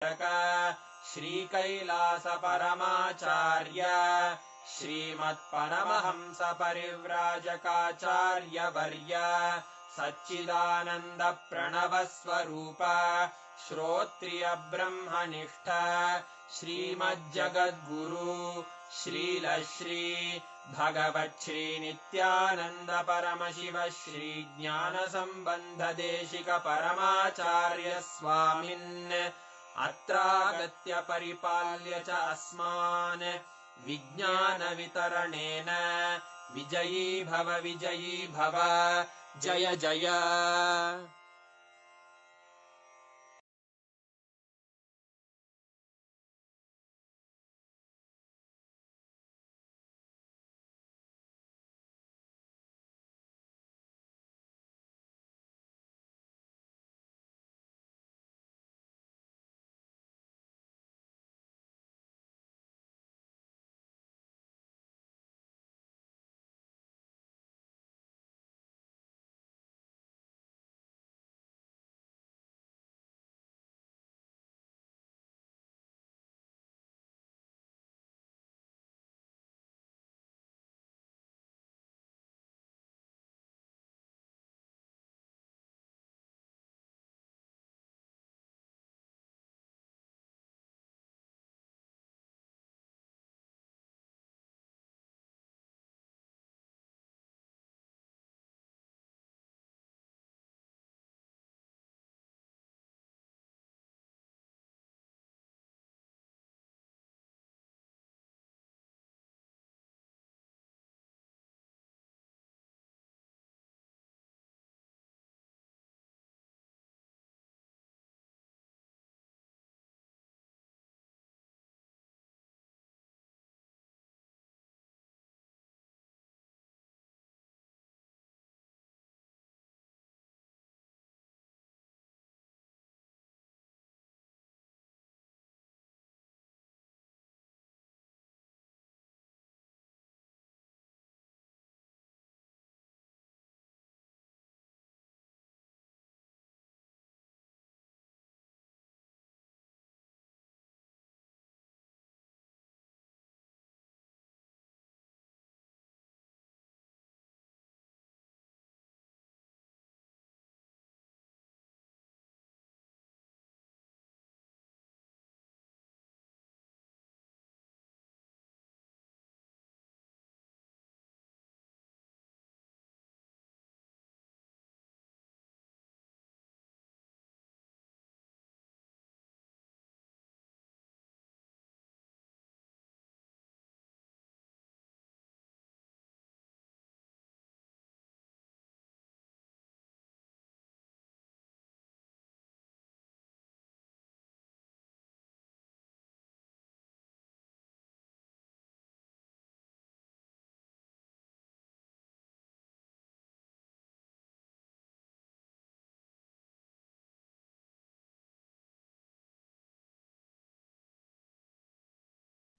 श्री कैलास परमाचार्य श्रीमत्परमहंस परिव्राजकाचार्य वर्य सच्चिदानंद प्रणव स्वरूप श्रोत्रिय ब्रह्मनिष्ठ श्रीमज्जगद्गुरु श्रील श्री भगवत् श्री नित्यानंद परमशिव श्री ज्ञान संबंध देशिक परमाचार्य स्वामिन् अत्रागत्य परिपाल्य च अस्मान् विज्ञान वितरणेन विजयी भव जय जय।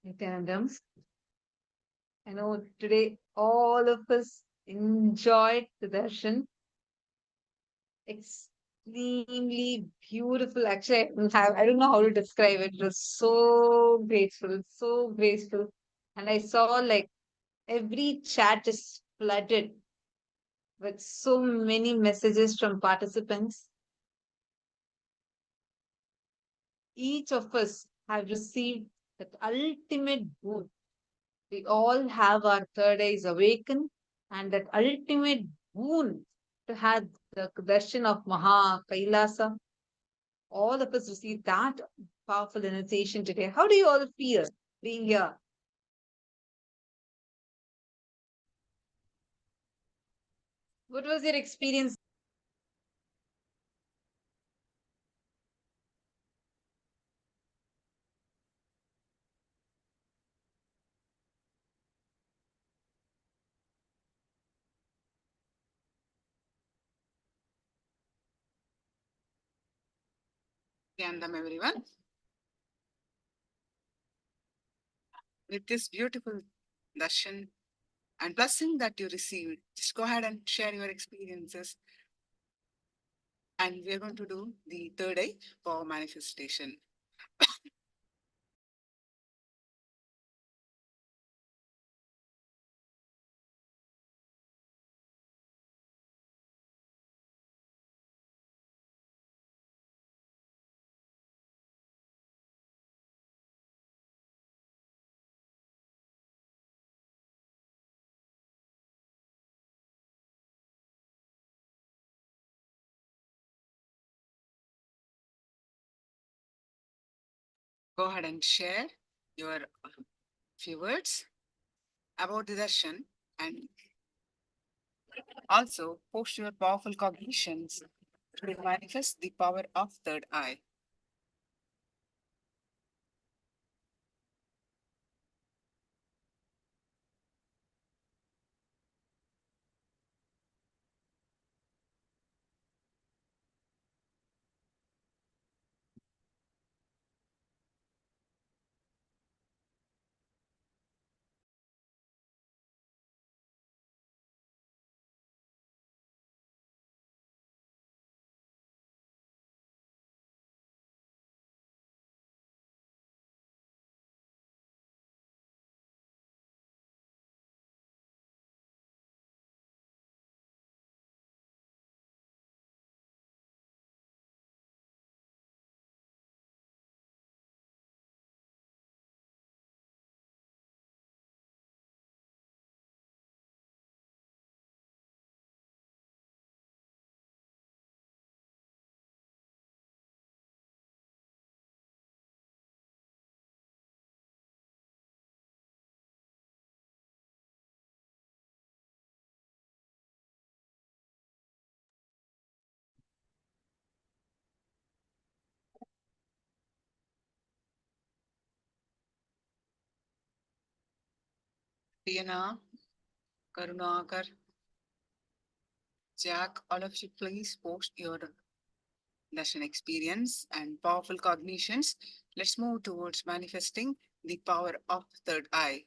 Nithyananda, I know today all of us enjoyed the darshan. Extremely beautiful. Actually, I don't know how to describe it. It was so graceful, so graceful. And I saw like every chat is flooded with so many messages from participants. Each of us have received that ultimate boon. We all have our third eyes awakened, and that ultimate boon to have the darshan of Maha Kailasa. All of us received that powerful initiation today. How do you all feel being here? What was your experience? Everyone. With this beautiful darshan and blessing that you received, just go ahead and share your experiences. And we're going to do the third eye for manifestation. go ahead and share your few words about the darshan, and also post your powerful cognitions to manifest the power of third eye. Diana, Karunakar, Jack, all of you please post your darshan experience and powerful cognitions. Let's move towards manifesting the power of third eye.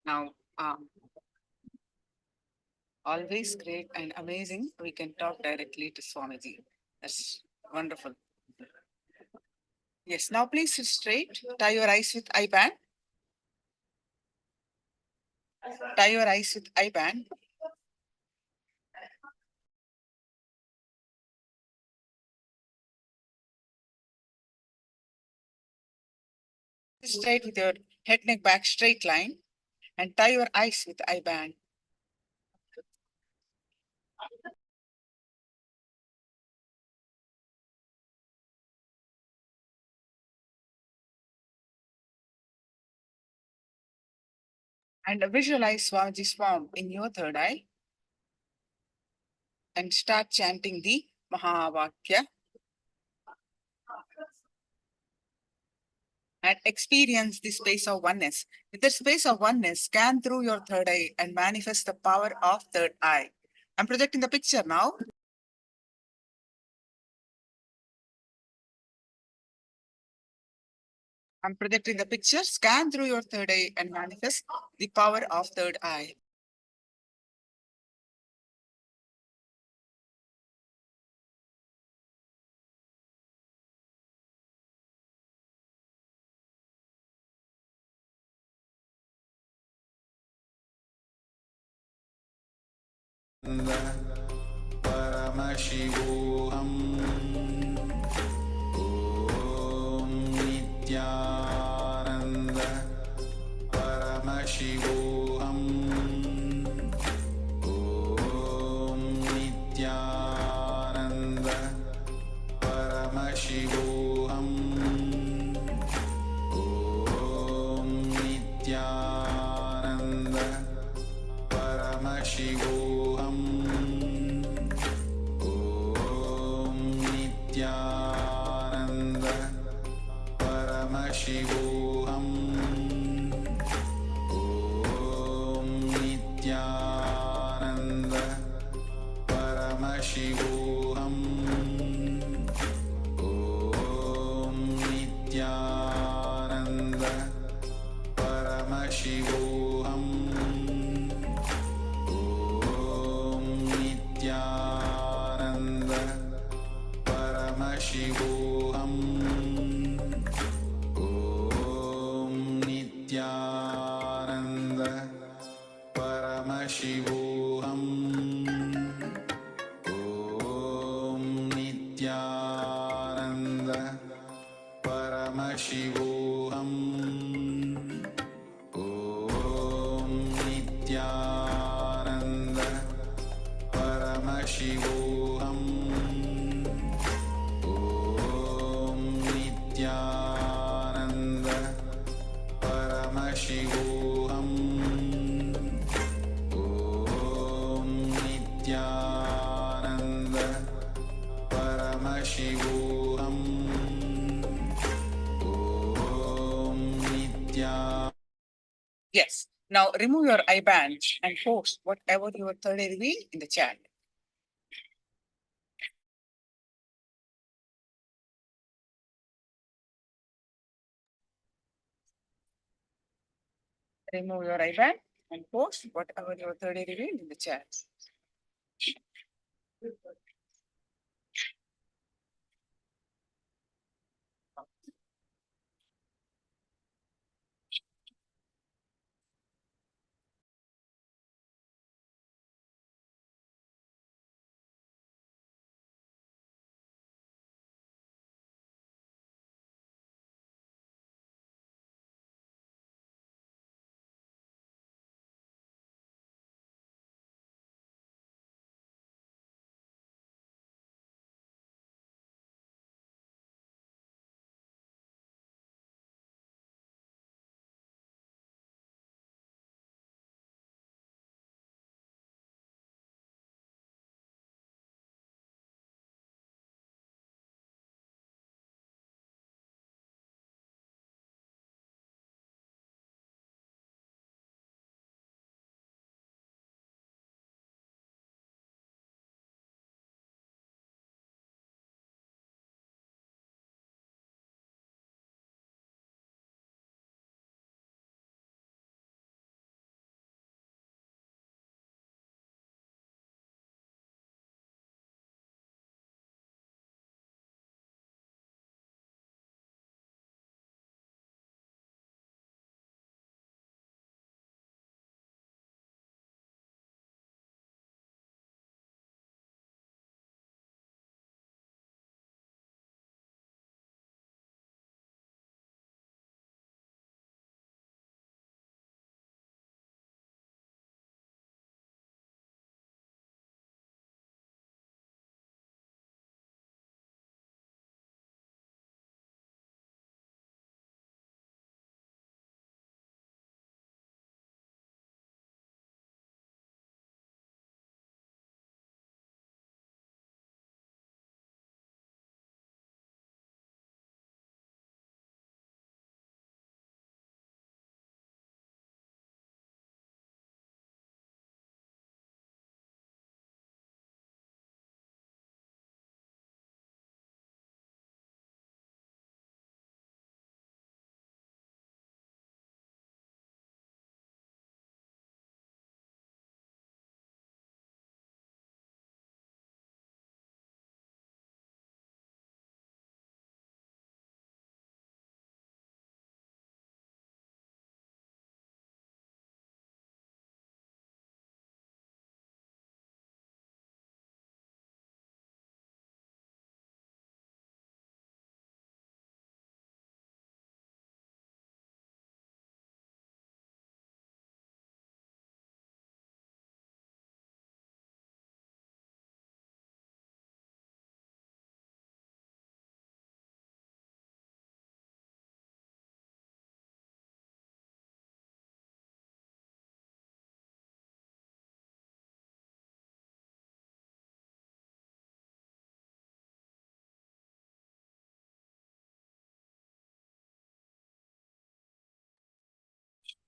Now, always great and amazing. We can talk directly to Swamiji. That's wonderful. Yes, now please sit straight. Tie your eyes with eye band. Tie your eyes with eye band. Sit straight with your head, neck, back straight line, and tie your eyes with eye band. And visualize Swamiji's form in your third eye. and start chanting the Mahavakya and experience the space of oneness. With the space of oneness, scan through your third eye and manifest the power of third eye. I'm projecting the picture now. I'm projecting the picture. Scan through your third eye and manifest the power of third eye. Paramashivoham Om Nithyananda Paramashivoham Om Nithyananda Paramashivoham Om Nithyananda Paramashivoham Nithyananda Paramashivoham Om Nithyananda Paramashivoham Om Nithyananda Paramashivoham Om Nithyananda Paramashivoham Om Nithyananda Paramashivoham Om Nithyananda Paramashivoham Om Nithyananda Paramashivoham Om Nithyananda Paramashivoham Om Nithyananda Paramashivoham Om Nithyananda. Yes. Now remove your eye band and post whatever your third eye reveal in the chat. Remove your eye band and post whatever your third eye reveal in the chat.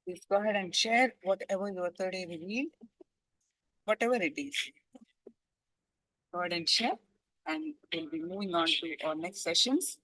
Please go ahead and share whatever your third eye revealed, whatever it is. Go ahead and share, and we'll be moving on to our next sessions.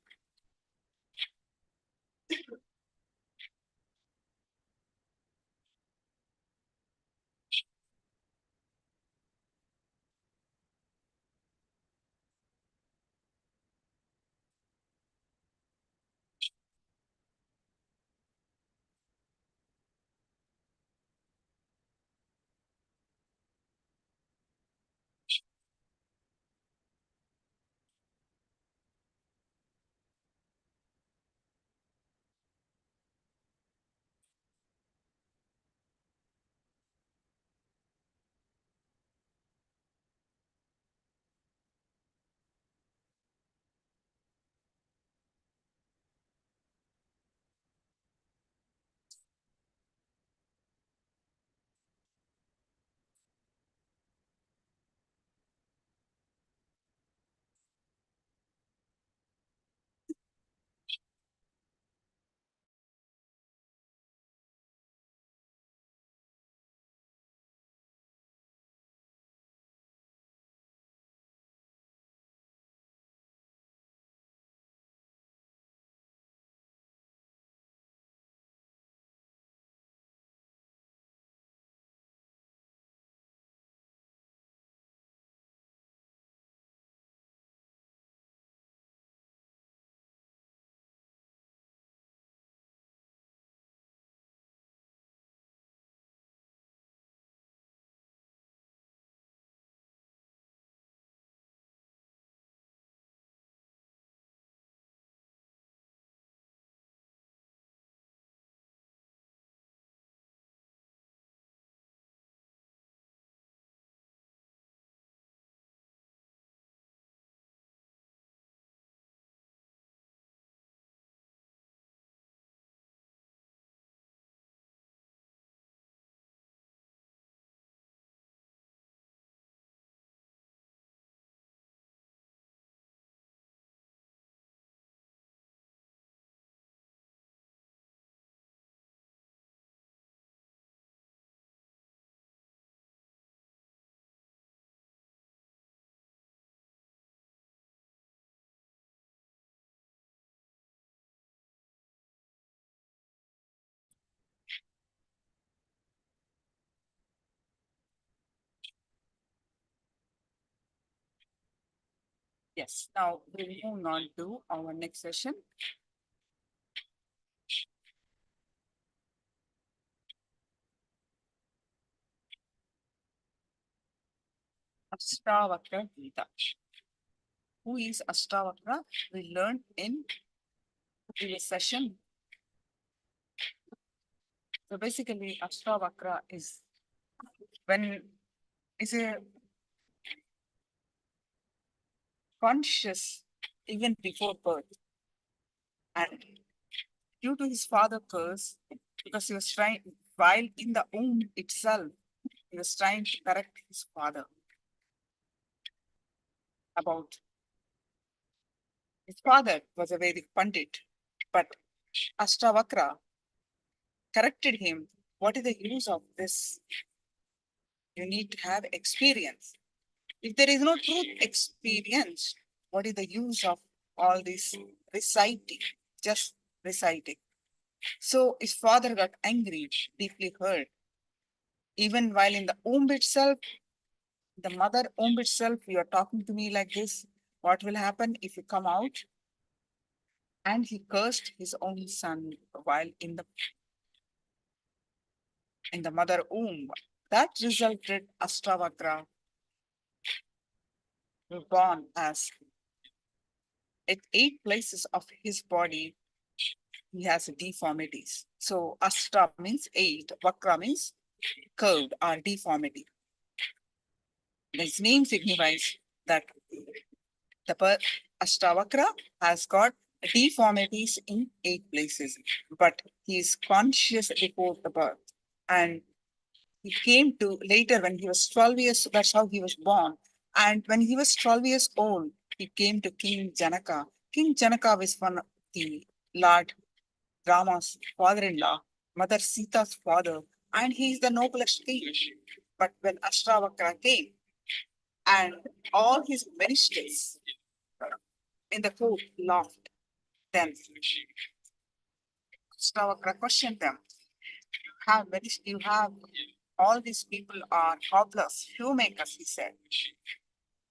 Yes, now we'll move on to our next session. Ashtavakra Gita. Who is Ashtavakra? We learned in previous session. So basically, Ashtavakra is when is a conscious even before birth, and due to his father curse, because he was trying while in the womb itself, he was trying to correct his father about his father was a Vedic Pandit, but Ashtavakra corrected him. What is the use of this? You need to have experience. If there is no truth experience, what is the use of all this reciting? Just reciting. So his father got angry, deeply hurt. Even while in the womb itself, the mother womb itself, you are talking to me like this. What will happen if you come out? And he cursed his own son while in the mother womb. That resulted Ashtavakra was born as at 8 places of his body he has deformities. So Ashta means 8, Vakra means curved or deformity. His name signifies that the Ashtavakra has got deformities in 8 places, but he is conscious before the birth. And he came to later when he was 12 years, that's how he was born. And when he was 12 years old, he came to King Janaka. King Janaka was one of the Lord Rama's father-in-law, Mother Sita's father, and he is the noblest king. But when Ashtavakra came and all his ministers in the court laughed, then Ashtavakra questioned them. You have all these people are cobblers, shoemakers, he said.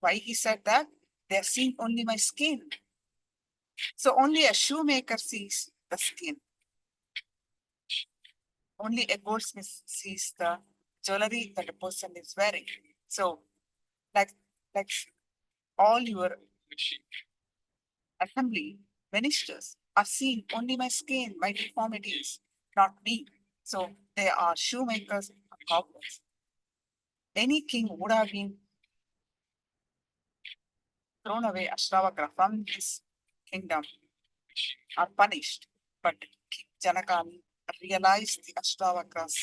Why he said that? They are seeing only my skin. So only a shoemaker sees the skin. Only a goldsmith sees the jewelry that a person is wearing. So like all your assembly ministers are seeing only my skin, my deformities, not me. So they are shoemakers and cobblers. Any king would have been thrown away Ashtavakra from his kingdom or punished. But King Janaka realized the Ashtavakra's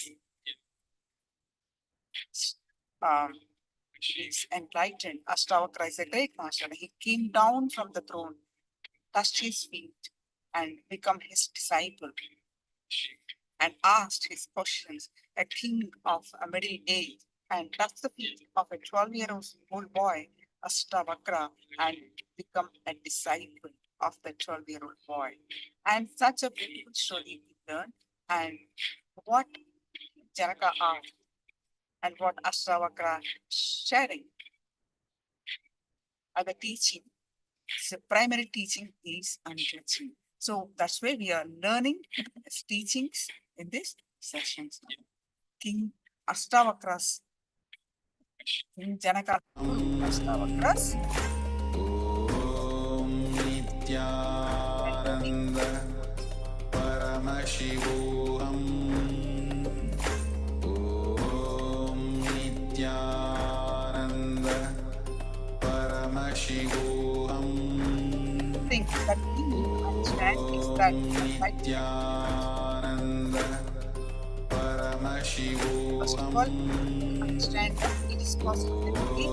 is enlightened. Ashtavakra is a great master. He came down from the throne, touched his feet, and become his disciple, and asked his questions. A king of a middle age, and touched the feet of a 12-year-old boy, Ashtavakra, and become a disciple of the 12-year-old boy. And such a beautiful story we learn. And what Janaka asked and what Ashtavakra sharing are the teaching. The primary teaching is unclutching. So that's why we are learning his teachings in this sessions. King Ashtavakra's, King Janaka Guru Ashtavakra's Om Nithyananda Paramashivoham Om Nithyananda Paramashivoham thing that we need to understand is that Nithyananda first of all, Paramashivoham understand that it is possible to be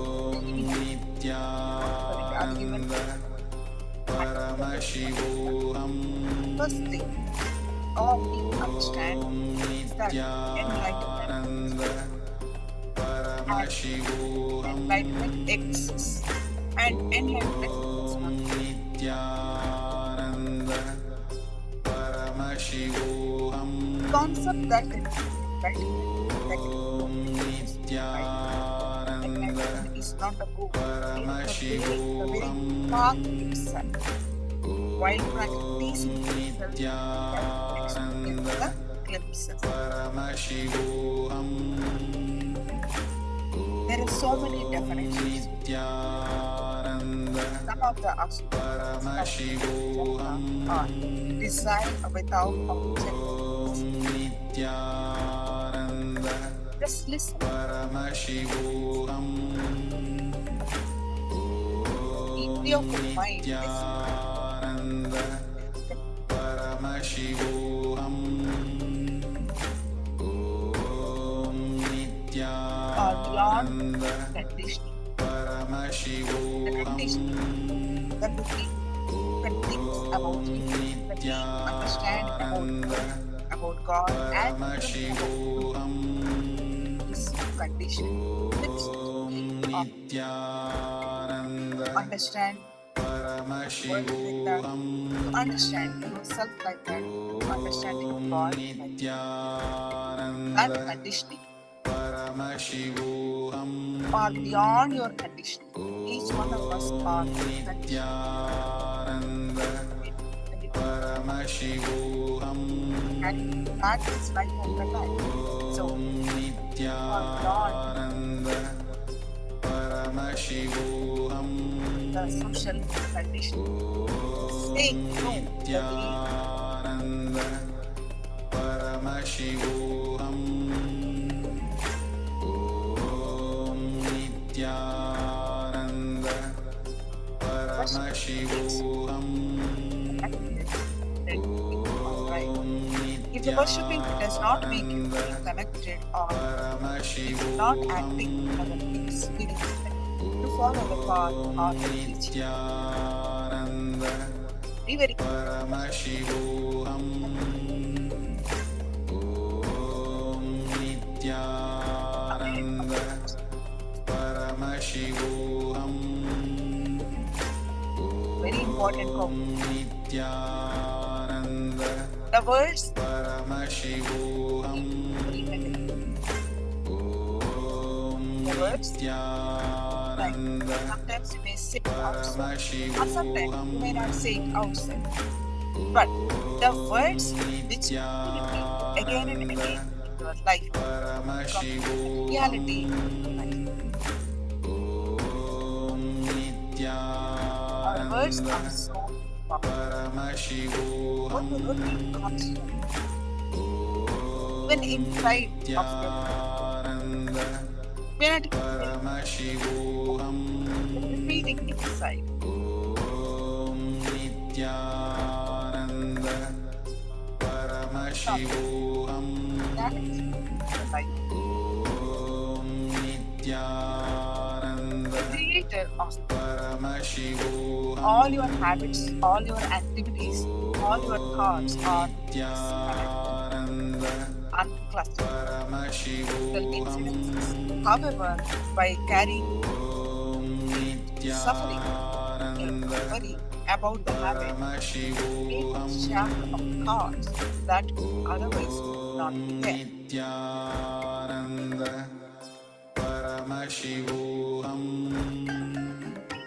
Nithyananda Paramashivoham first thing all we understand is that enlightenment exists, and enlightenment is not Nithyananda Paramashivoham concept that is right, enlightenment is not a book, it is the very path itself. While practicing itself, experience the glimpses. Paramashivoham There are so many definitions. Nithyananda Some of the aspects are design without object. Nithyananda Just listen. Paramashivoham Deeply of the mind. Nithyananda Paramashivoham Om Or beyond Nithyananda conditioning. The Paramashivoham conditioning that we can think about it, that we understand about God and Paramashivoham this condition. Fixed of Nithyananda understand world like that, Paramashivoham to understand yourself like that, to understanding of God like that. That Nithyananda conditioning Paramashivoham or beyond your conditioning. Each one of us are Nithyananda Paramashivoham and that is life after life. So Nithyananda Paramashivoham the social conditioning, saying no, the Nithyananda Paramashivoham Om Nithyananda Paramashivoham if the worshipping does not make you feel connected or not acting as a spirit to follow the path or the teaching, Nithyananda be very Paramashivoham Nithyananda Paramashivoham Very important quote. Nithyananda The words Paramashivoham the words like Nithyananda sometimes you may say it outside, or Paramashivoham sometimes you may not say it outside. But the words which you repeat again and again in your life become reality in your life. Our words are so powerful. What will repeat constantly, even inside of your we are not repeating inside. That is like the creator of all your habits, all your activities, all your thoughts are unclutching. The incidences, however, by carrying suffering and worry about the habit, create a shaft of thoughts that would otherwise not be there.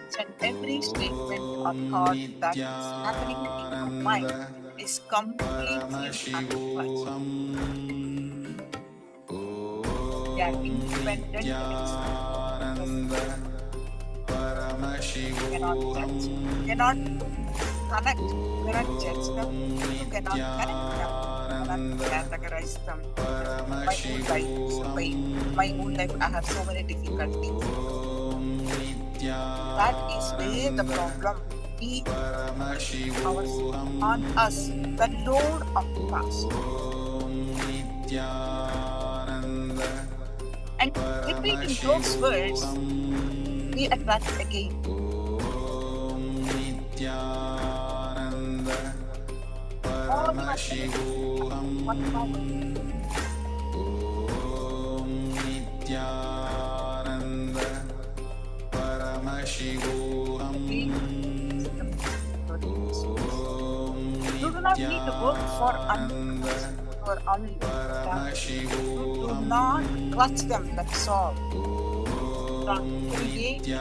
Each and every statement or thought that is happening in your mind is completely unclutched. They are independent entities. You cannot judge, you cannot connect, you cannot judge them, you cannot connect them, you cannot categorize them. My own life is a pain. My own life, I have so many difficulties. That is where the problem is on us, the load of the past. And repeating those words, we attract again. All the one moment. You do not need to work for only. You do not clutch them, that's all. From creation.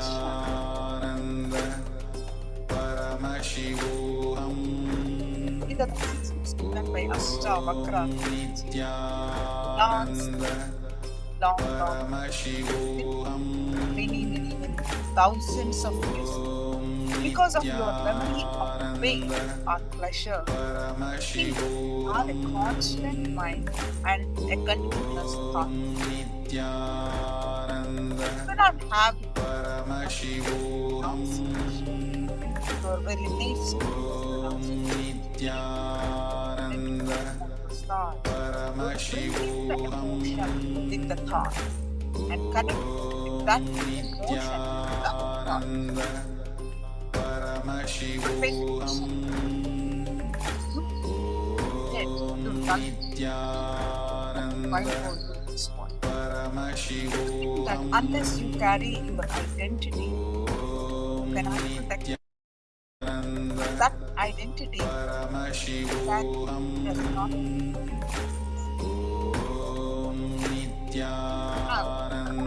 The things given by Ashtavakra long, many, thousands of years. Because of your memory of pain or pleasure, you are a constant mind and a continuous thought. You do not have your very nature. Start bringing the emotion with the thought and connect with that emotion with the thought. That unless you carry your identity, you cannot protect that identity that does not have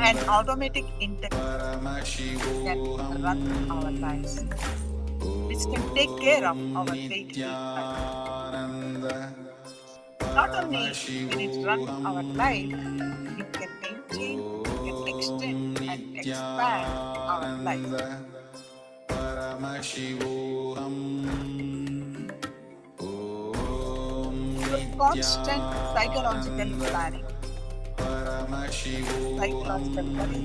an automatic integrity can run our lives, which can take care of our day-to-day life. Not only will it run our life, it can maintain, it can extend and expand our life. Your constant psychological planning, psychological worry,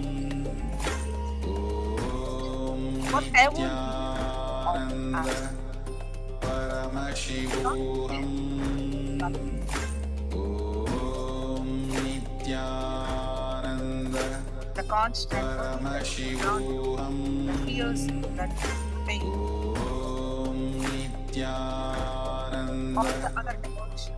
whatever you ask, the constant worry, the fears, that pain, all the other emotions,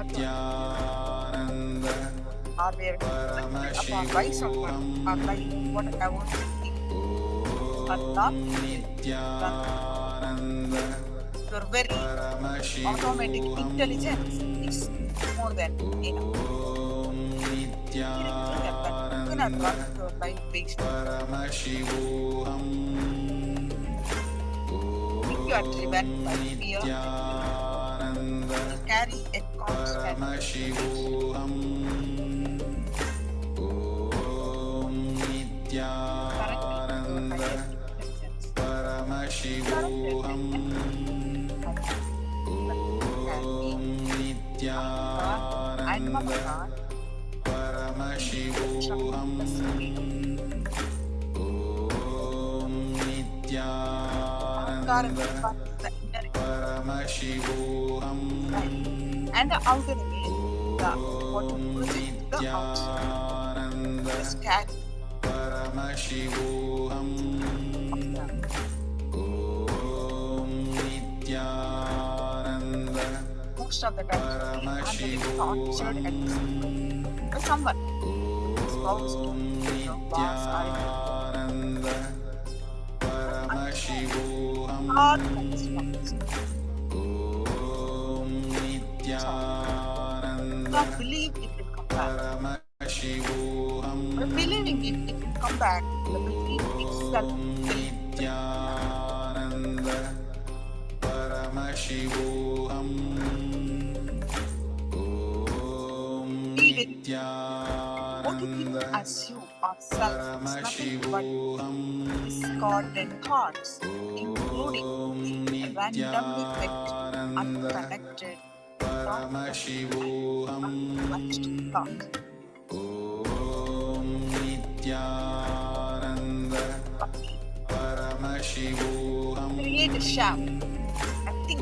Nithyananda Are they reflected upon by someone or by whatever they think or not? Nithyananda Your very automatic intelligence is more than enough. Very clear that you cannot run your life based. Paramashivoham If you are driven by fear, Nithyananda you carry a constant Paramashivoham Nithyananda Paramashivoham Nithyananda and Mama Paramashivoham Nithyananda Paramashivoham and the outer image, the what you project the outside, Nithyananda the scan Paramashivoham of them. Nithyananda Most of the time, we are getting tortured at this point by someone spouse to your boss or Nithyananda Paramashivoham all kinds of things. Nithyananda Not believe it will come back. Paramashivoham But believing it will come back, the belief itself will Nithyananda Paramashivoham believe it. What do people Nithyananda assume or self is nothing but Paramashivoham discordant thoughts, including the randomly picked, Nithyananda unconnected, Paramashivoham unclutched thoughts. Nithyananda Paramashivoham Create a sham and think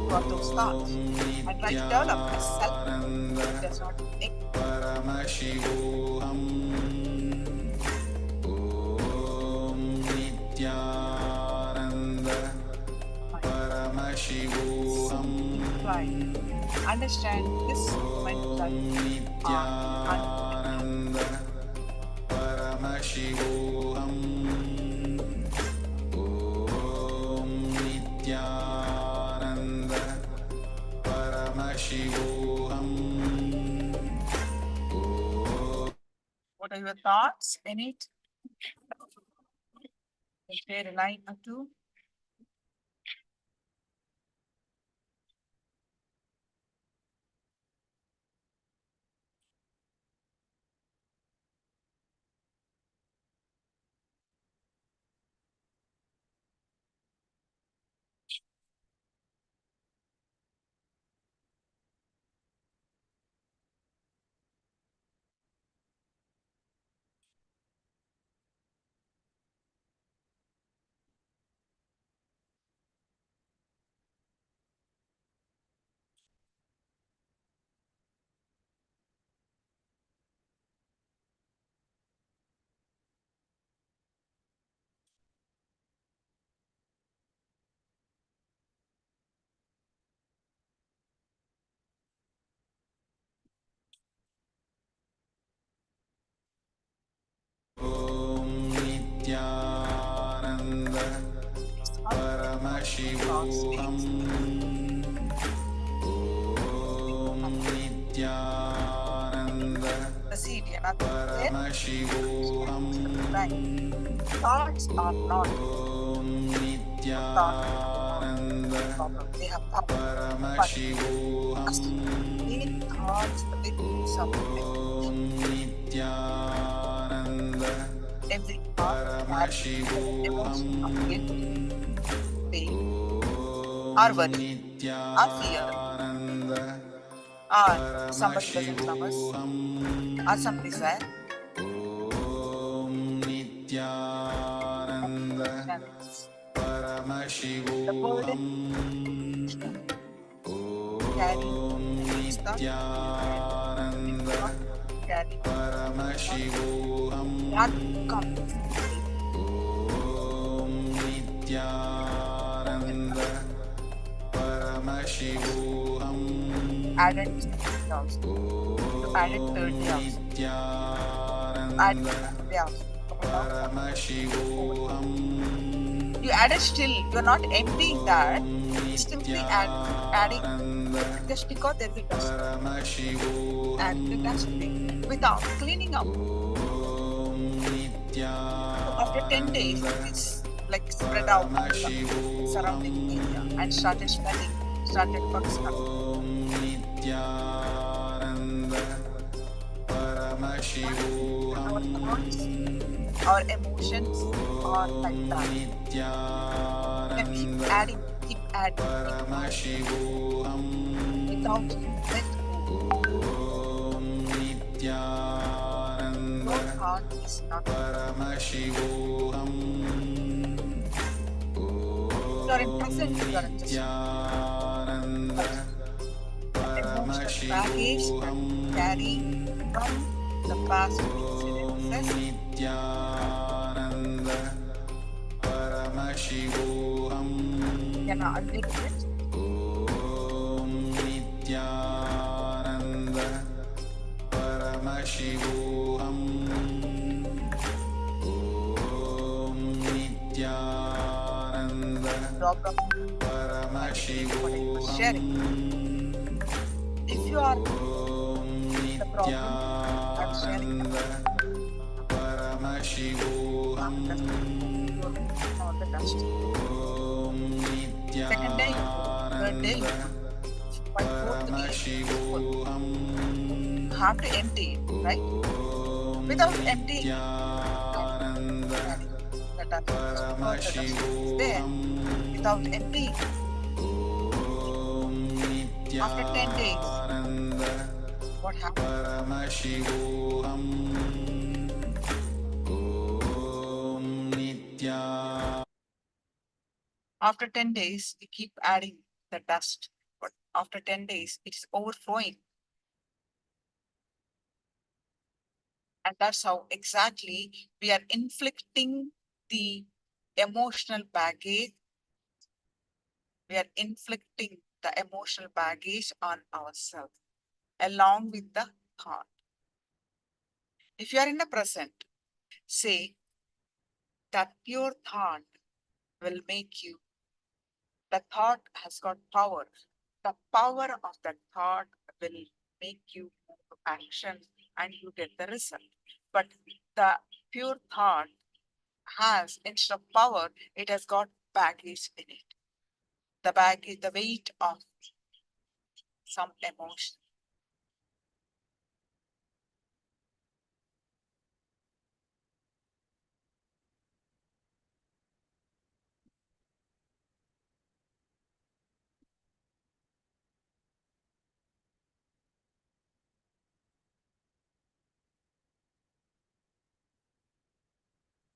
about those thoughts and try to develop a self that does not think. Paramashivoham Nithyananda Paramashivoham Try. Understand this mental Nithyananda Paramashivoham Nithyananda Paramashivoham What are your thoughts in it? Share a line or two. Nithyananda Paramashivoham Nithyananda The seed, another there. Paramashivoham Right. Thoughts are not Nithyananda problem. They have power. Paramashivoham They thoughts with something. Nithyananda Every thought has an emotion of guilt, pain, or worry, or fear, Nithyananda or somebody doesn't love us, or some desire. Nithyananda And the Paramashivoham burden carry stuff, Nithyananda carry Paramashivoham that comes Nithyananda Paramashivoham added also. You added third day also. Add fourth day also. Paramashivoham You added still, you're not emptying that, simply adding just because there's a dust. Add the dust thing without cleaning up. So after 10 days, it's like spread out on the surrounding area and started smelling, started bugs coming. Our thoughts, our emotions are like that. And keep adding, without let go. Your heart is not. You are in present, you are in just emotional baggage that you carry from the past experiences. Can I admit it? Drop of what I was sharing. If you are the problem, I'm sharing the not the dust. Second day, third day, by fourth day, you have to empty it, right? Without emptying the dust is there. Without emptying, after 10 days, what happened? After 10 days, you keep adding the dust, but after 10 days, it's overflowing. And that's how exactly we are inflicting the emotional baggage. We are inflicting the emotional baggage on ourselves along with the thought. If you are in the present, say that pure thought will make you. The thought has got power. The power of that thought will make you move to action and you get the result. But the pure thought has, instead of power, it has got baggage in it. The baggage, the weight of some emotion.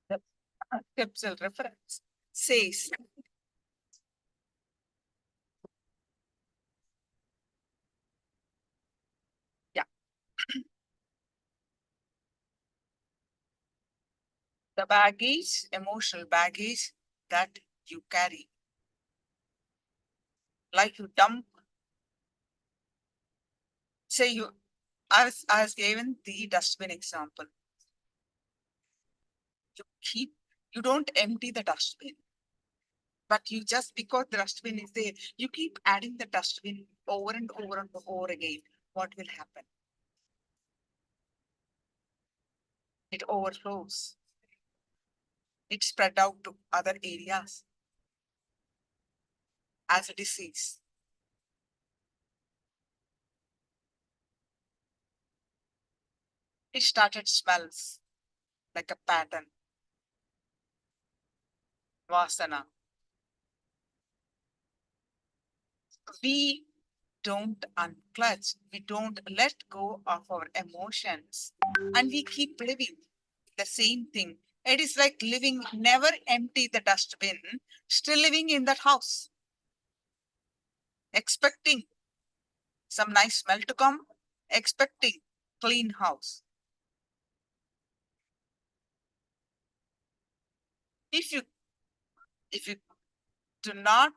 The scriptural reference says, yeah, the baggage, emotional baggage that you carry, like you dump. Say you, I was given the dustbin example. You don't empty the dustbin, but you just because the dustbin is there, you keep adding the dustbin over and over and over again. What will happen? It overflows. It spread out to other areas as a disease. It started smells like a pattern. Vasana. We don't unclutch. We don't let go of our emotions. And we keep living the same thing. It is like living, never empty the dustbin, still living in that house, expecting some nice smell to come, expecting clean house. If you do not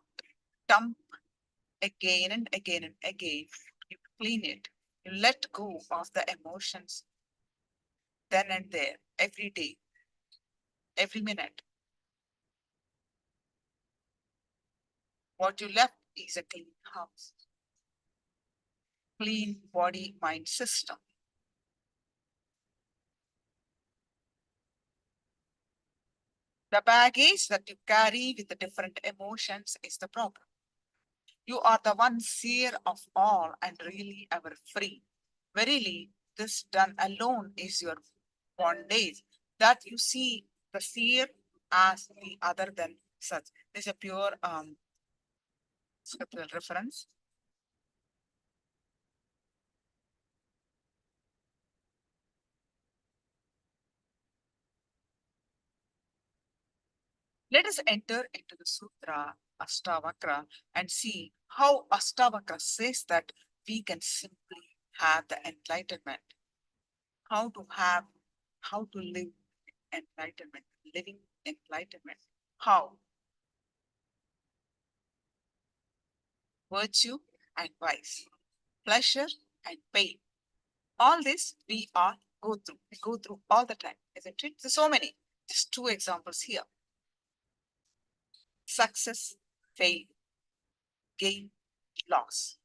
dump again and again and again, you clean it. You let go of the emotions then and there, every day, every minute. What you left is a clean house, clean body mind system. The baggage that you carry with the different emotions is the problem. You are the one seer of all and really ever free. Verily, this done alone is your bondage, that you see the seer as the other than such. This is a pure scriptural reference. Let us enter into the Sutra Ashtavakra and see how Ashtavakra says that we can simply have the enlightenment. How to have, how to live enlightenment, living enlightenment. How? Virtue and vice, pleasure and pain. All this we go through all the time, isn't it? There's so many. Just two examples here. Success, fail, gain, loss.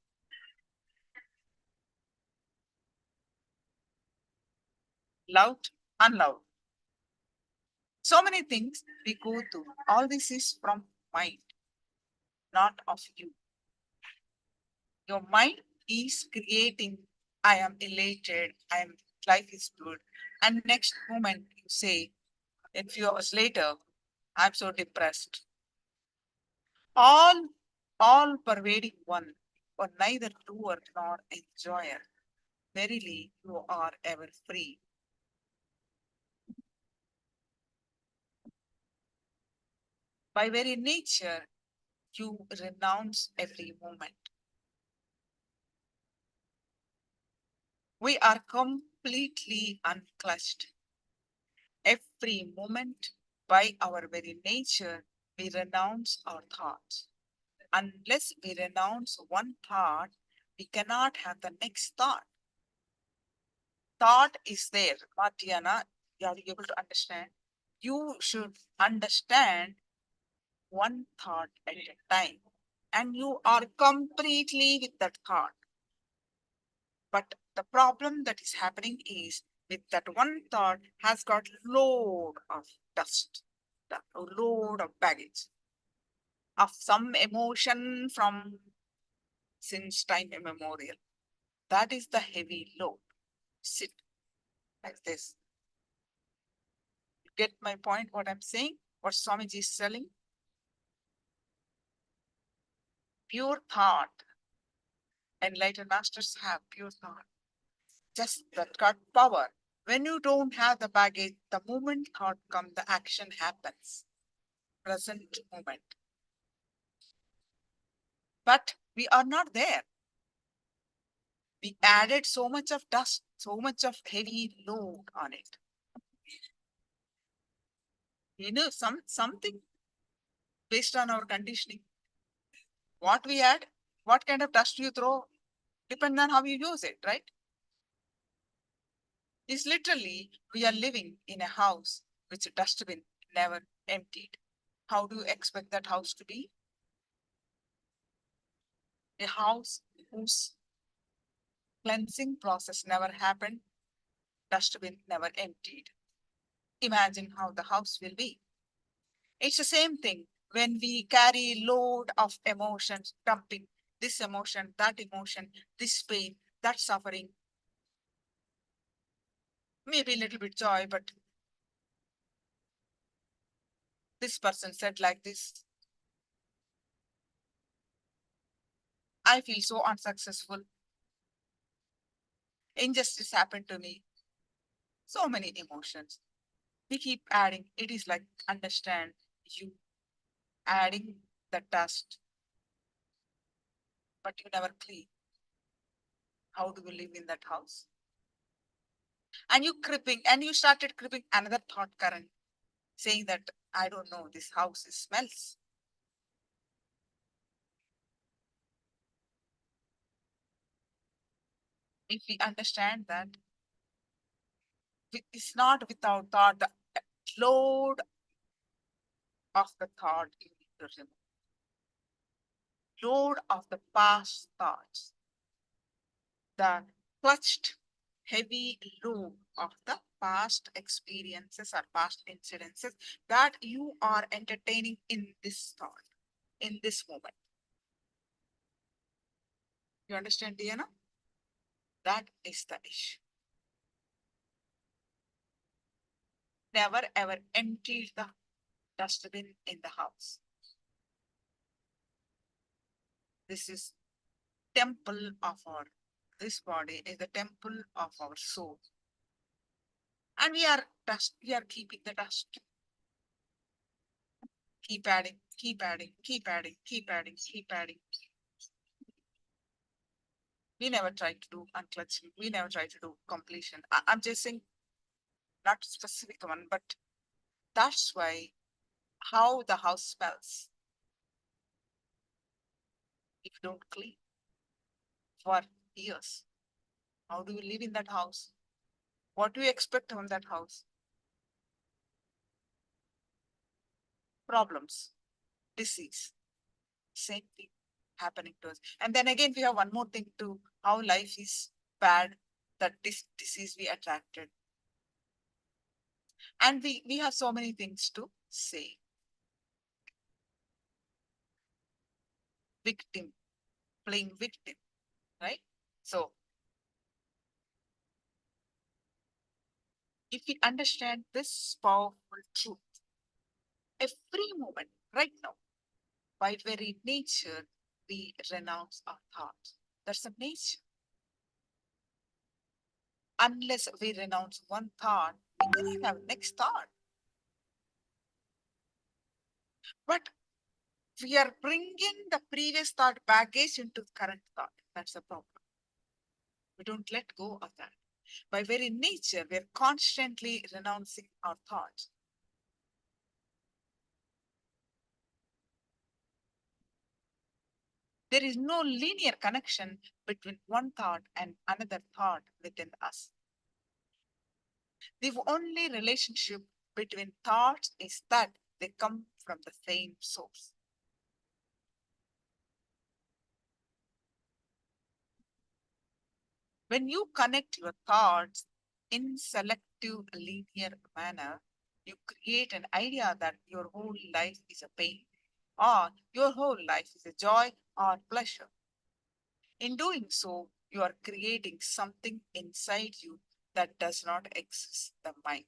Loved, unloved. So many things we go through. All this is from mind, not of you. Your mind is creating, I am elated, life is good. And next moment you say, a few hours later, I'm so depressed. All, all pervading one, or neither doer nor enjoyer. Verily, you are ever free. By very nature, you renounce every moment. We are completely unclutched. Every moment, by our very nature, we renounce our thoughts. Unless we renounce one thought, we cannot have the next thought. Thought is there. Martiana, you are able to understand. You should understand one thought at a time. And you are completely with that thought. But the problem that is happening is with that one thought has got load of dust, a load of baggage, of some emotion from since time immemorial. That is the heavy load. Sit like this. You get my point, what I'm saying? What Swamiji is telling? Pure thought. Enlightened masters have pure thought. Just that got power. When you don't have the baggage, the moment thought comes, the action happens. Present moment. But we are not there. We added so much of dust, so much of heavy load on it. You know, something based on our conditioning. What we add, what kind of dust you throw, depends on how you use it, right? It's literally, we are living in a house which dustbin never emptied. How do you expect that house to be? A house whose cleansing process never happened, dustbin never emptied. Imagine how the house will be. It's the same thing when we carry load of emotions, dumping this emotion, this pain, that suffering. Maybe a little bit joy, but this person said like this. I feel so unsuccessful. Injustice happened to me. So many emotions. We keep adding. It is like understand you adding the dust, but you never clean. How do you live in that house? And you started creeping another thought current, saying that I don't know, this house smells. If we understand that it's not without thought, the load of the thought you need to remove, load of the past thoughts, the clutched heavy load of the past experiences or past incidences that you are entertaining in this thought, in this moment. You understand, Diana? That is the issue. Never ever empty the dustbin in the house. This is temple of our, this body is the temple of our soul. And we are keeping the dust. Keep adding, keep adding, keep adding, keep adding, keep adding. We never try to do unclutching. We never try to do completion. I'm just saying, not specific one, but that's why how the house smells if you don't clean for years. How do you live in that house? What do you expect from that house? Problems, disease, same thing happening to us. And then again, we have one more thing too, how life is bad, that this disease we attracted. And we have so many things to say. Victim, playing victim, right? So if we understand this powerful truth, every moment, right now, by very nature, we renounce our thoughts. That's the nature. Unless we renounce one thought, we cannot have next thought. But we are bringing the previous thought baggage into the current thought. That's the problem. We don't let go of that. By very nature, we're constantly renouncing our thoughts. There is no linear connection between one thought and another thought within us. The only relationship between thoughts is that they come from the same source. When you connect your thoughts in selective linear manner, you create an idea that your whole life is a pain, or your whole life is a joy or pleasure. In doing so, you are creating something inside you that does not exist, the mind.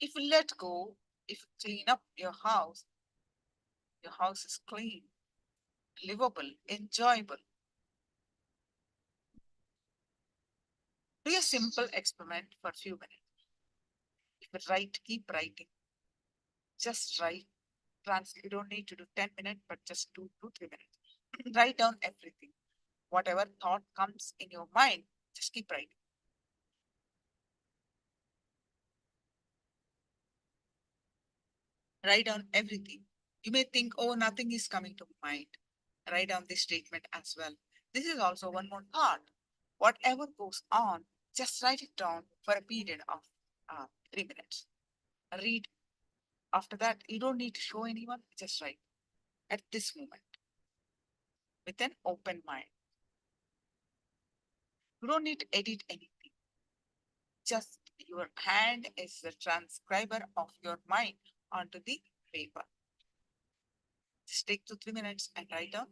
If you let go, if you clean up your house is clean, livable, enjoyable. Do a simple experiment for a few minutes. If you write, keep writing. Just write. You don't need to do 10 minutes, but just 2 to 3 minutes. Write down everything. Whatever thought comes in your mind, just keep writing. Write down everything. You may think, oh, nothing is coming to mind. Write down this statement as well. This is also one more thought. Whatever goes on, just write it down for a period of 3 minutes. Read. After that, you don't need to show anyone, just write at this moment with an open mind. You don't need to edit anything. Just your hand is the transcriber of your mind onto the paper. Just take 2 3 minutes and write down.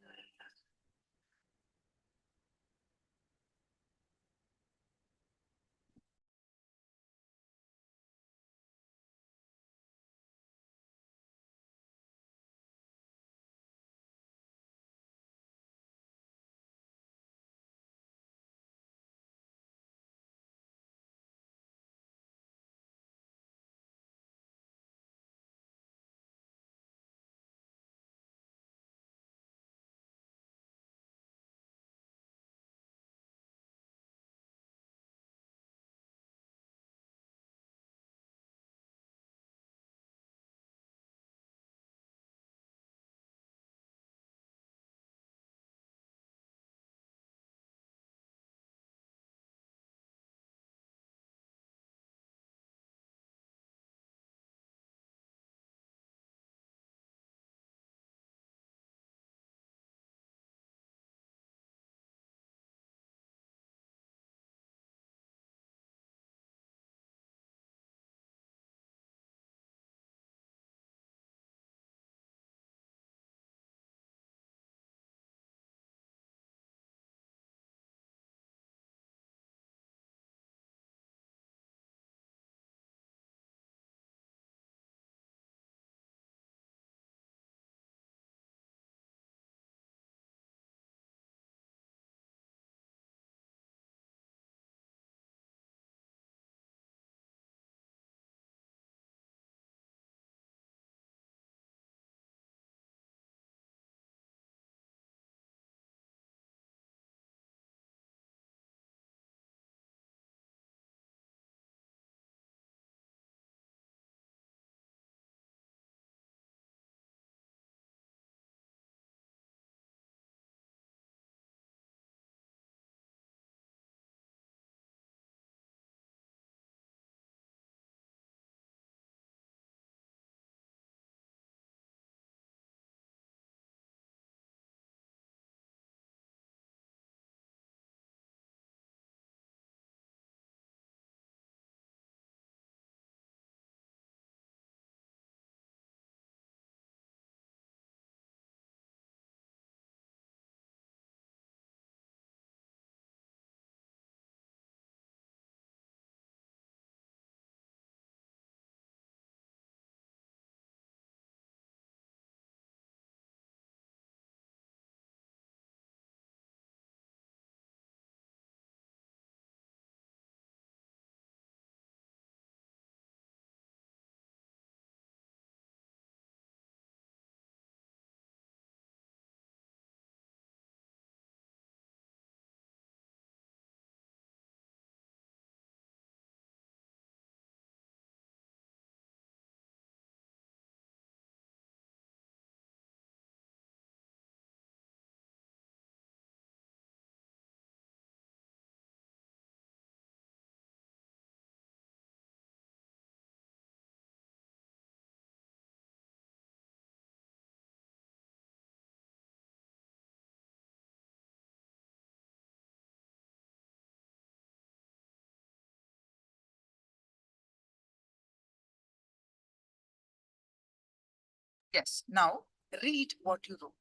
Yes, now read what you wrote.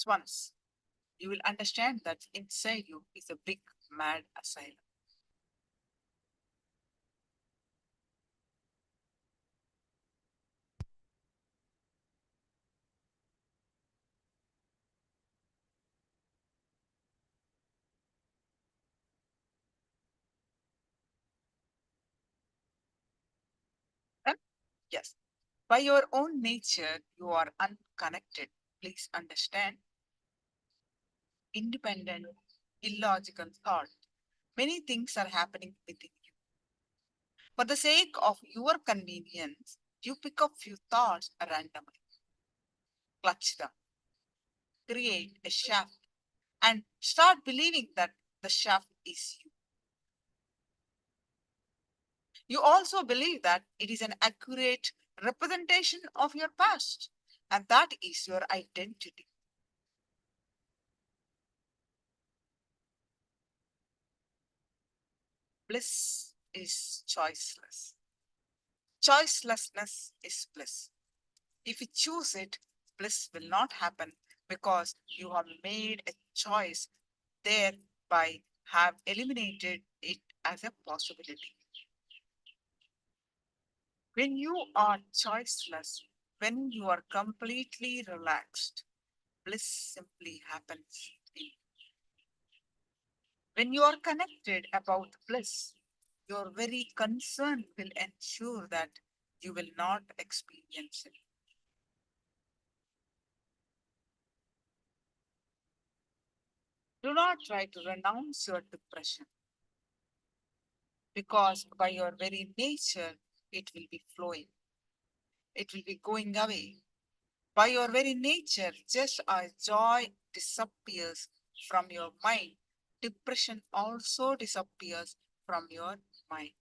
Once you will understand that inside you is a big mad asylum. Huh? Yes. By your own nature, you are unconnected. Please understand. Independent, illogical thought. Many things are happening within you. For the sake of your convenience, you pick up few thoughts randomly, clutch them, create a shaft, and start believing that the shaft is you. You also believe that it is an accurate representation of your past, and that is your identity. Bliss is choiceless. Choicelessness is bliss. If you choose it, bliss will not happen because you have made a choice, thereby have eliminated it as a possibility. When you are choiceless, when you are completely relaxed, bliss simply happens. When you are connected about bliss, your very concern will ensure that you will not experience it. Do not try to renounce your depression because by your very nature, it will be flowing. It will be going away. By your very nature, just as joy disappears from your mind, depression also disappears from your mind.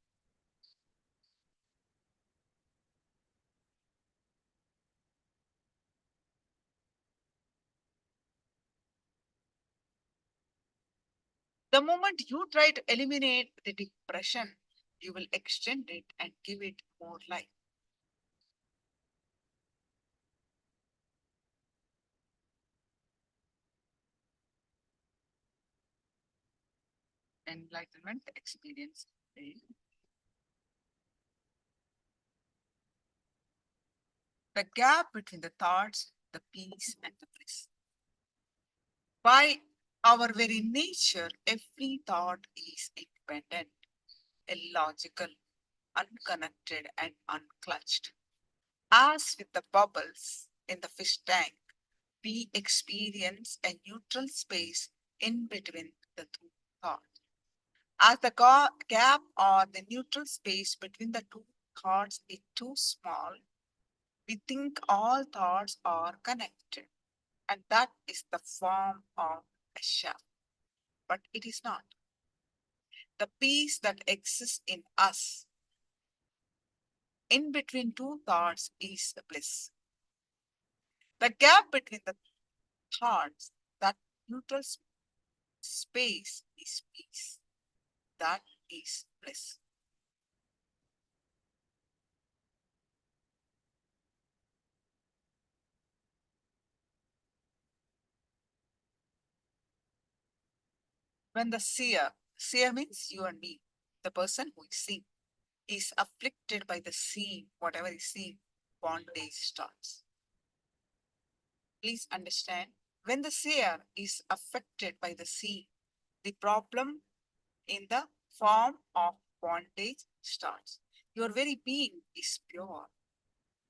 The moment you try to eliminate the depression, you will extend it and give it more life. Enlightenment experience. The gap between the thoughts, the peace, and the bliss. By our very nature, every thought is independent, illogical, unconnected, and unclutched. As with the bubbles in the fish tank, we experience a neutral space in between the two thoughts. As the gap or the neutral space between the two thoughts is too small, we think all thoughts are connected, and that is the form of a shaft. But it is not. The peace that exists in us in between two thoughts is the bliss. The gap between the thoughts, that neutral space is peace. That is bliss. When the seer means you and me, the person who is seeing, is afflicted by the seeing, whatever is seen, bondage starts. Please understand, when the seer is affected by the seeing, the problem in the form of bondage starts. Your very being is pure.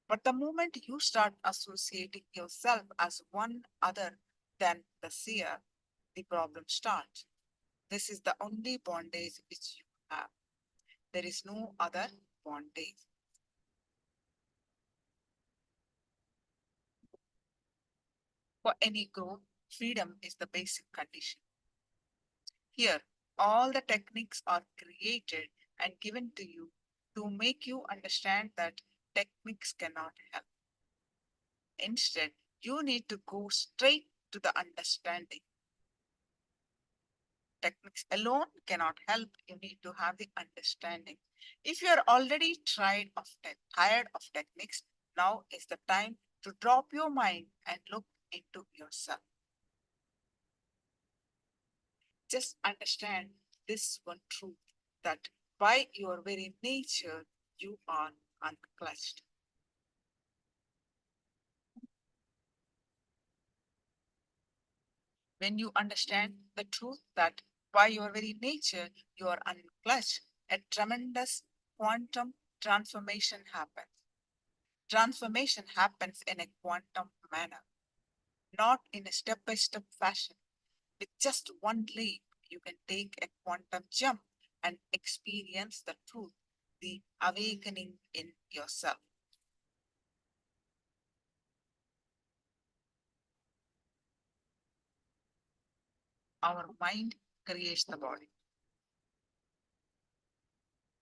But the moment you start associating yourself as one other than the seer, the problem starts. This is the only bondage which you have. There is no other bondage. For any growth, freedom is the basic condition. Here, all the techniques are created and given to you to make you understand that techniques cannot help. Instead, you need to go straight to the understanding. Techniques alone cannot help. You need to have the understanding. If you are already tired of techniques, now is the time to drop your mind and look into yourself. Just understand this one truth, that by your very nature, you are unclutched. When you understand the truth that by your very nature you are unclutched, a tremendous quantum transformation happens. Transformation happens in a quantum manner, not in a step-by-step fashion. With just one leap, you can take a quantum jump and experience the truth, the awakening in yourself. Our mind creates the body.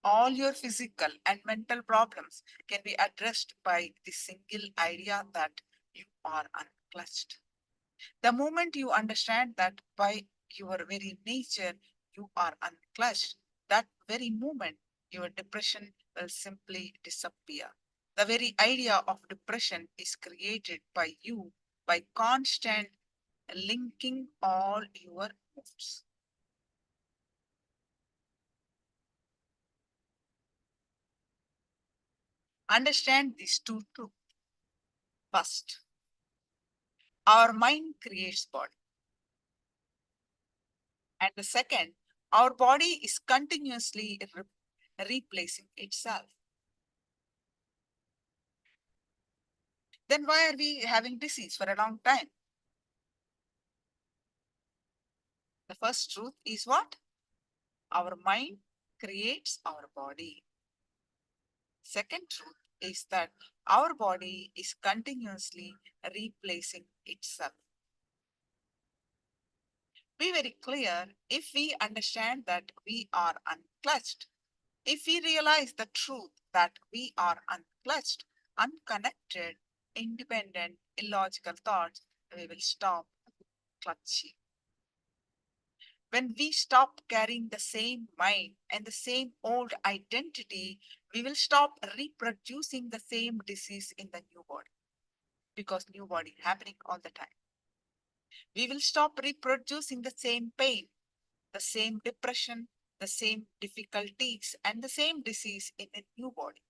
All your physical and mental problems can be addressed by the single idea that you are unclutched. The moment you understand that by your very nature you are unclutched, that very moment your depression will simply disappear. The very idea of depression is created by you by constant linking all your moods. Understand these two truths. First, our mind creates body. And the second, our body is continuously replacing itself. Then why are we having disease for a long time? The first truth is what? Our mind creates our body. Second truth is that our body is continuously replacing itself. Be very clear, if we understand that we are unclutched, if we realize the truth that we are unclutched, unconnected, independent, illogical thoughts, we will stop clutching. When we stop carrying the same mind and the same old identity, we will stop reproducing the same disease in the new body, because new body happening all the time. We will stop reproducing the same pain, the same depression, the same difficulties, and the same disease in a new body.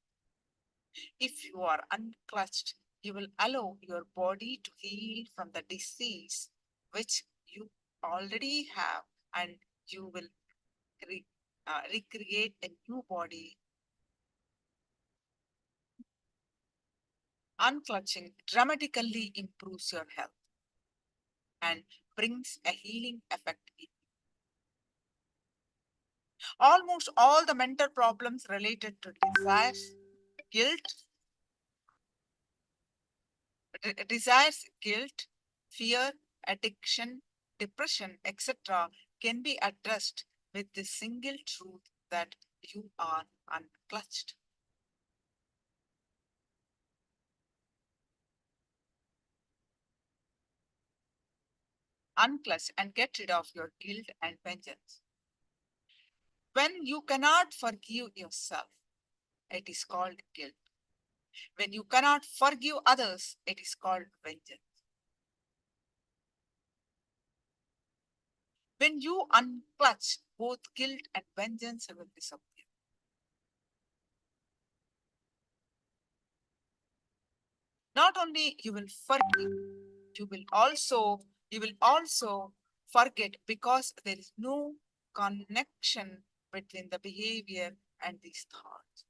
If you are unclutched, you will allow your body to heal from the disease which you already have, and you will recreate a new body. Unclutching dramatically improves your health and brings a healing effect in. Almost all the mental problems related to guilt, fear, addiction, depression, etc., can be addressed with the single truth that you are unclutched. Unclutch and get rid of your guilt and vengeance. When you cannot forgive yourself, it is called guilt. When you cannot forgive others, it is called vengeance. When you unclutch, both guilt and vengeance will disappear. Not only you will forgive, you will also forget, because there is no connection between the behavior and these thoughts.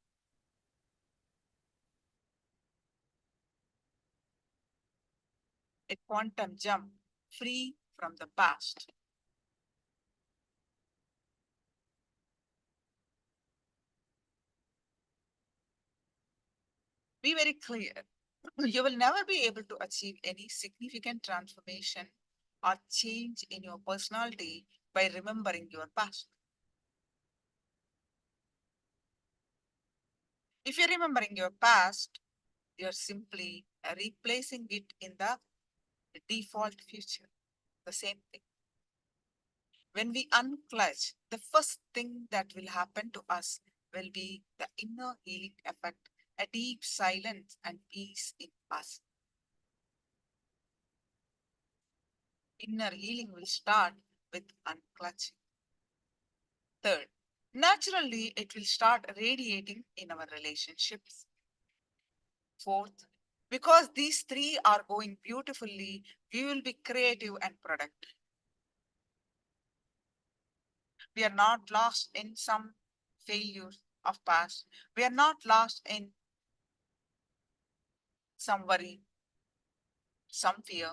A quantum jump free from the past. Be very clear. You will never be able to achieve any significant transformation or change in your personality by remembering your past. If you're remembering your past, you're simply replacing it in the default future. The same thing. when we unclutch, the first thing that will happen to us will be the inner healing effect, a deep silence and peace in us. Inner healing will start with unclutching. Third, naturally, it will start radiating in our relationships. Fourth, because these three are going beautifully, we will be creative and productive. We are not lost in some failures of past. We are not lost in some worry, some fear.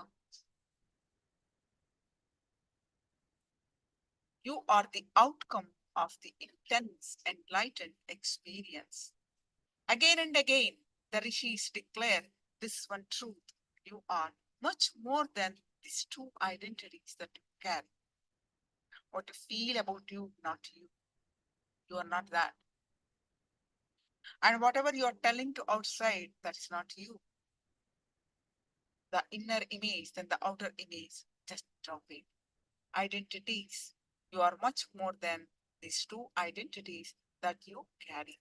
You are the outcome of the intense, enlightened experience. Again and again, the rishis declare this one truth. You are much more than these two identities that you carry. What you feel about you, not you. You are not that. And whatever you are telling to outside, that's not you. The inner image, then the outer image, just drop it. Identities. You are much more than these two identities that you carry.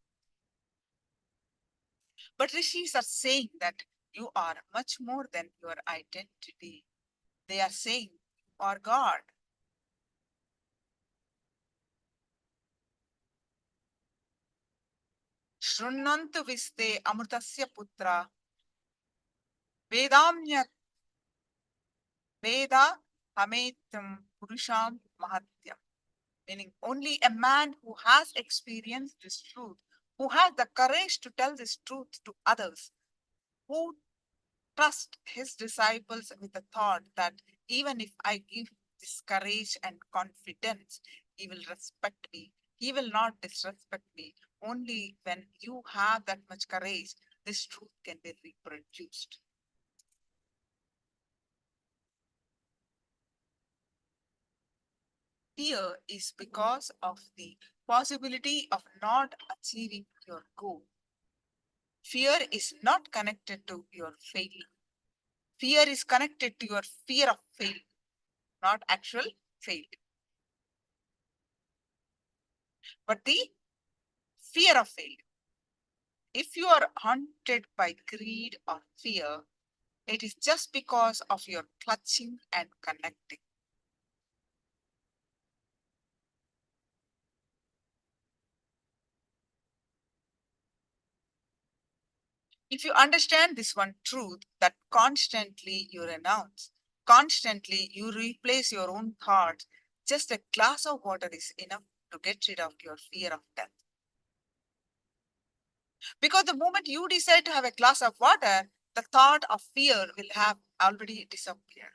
But rishis are saying that you are much more than your identity. They are saying you are God. Shrunantu viste amrutasya putra vedamya veda hametam purusham mahatyam. Meaning only a man who has experienced this truth, who has the courage to tell this truth to others, who trust his disciples with the thought that even if I give this courage and confidence, he will respect me. He will not disrespect me. Only when you have that much courage, this truth can be reproduced. Fear is because of the possibility of not achieving your goal. Fear is not connected to your failure. Fear is connected to your fear of failure, not actual failure. But the fear of failure. If you are haunted by greed or fear, it is just because of your clutching and connecting. If you understand this one truth that constantly you renounce, constantly you replace your own thoughts, just a glass of water is enough to get rid of your fear of death. Because the moment you decide to have a glass of water, the thought of fear will have already disappeared.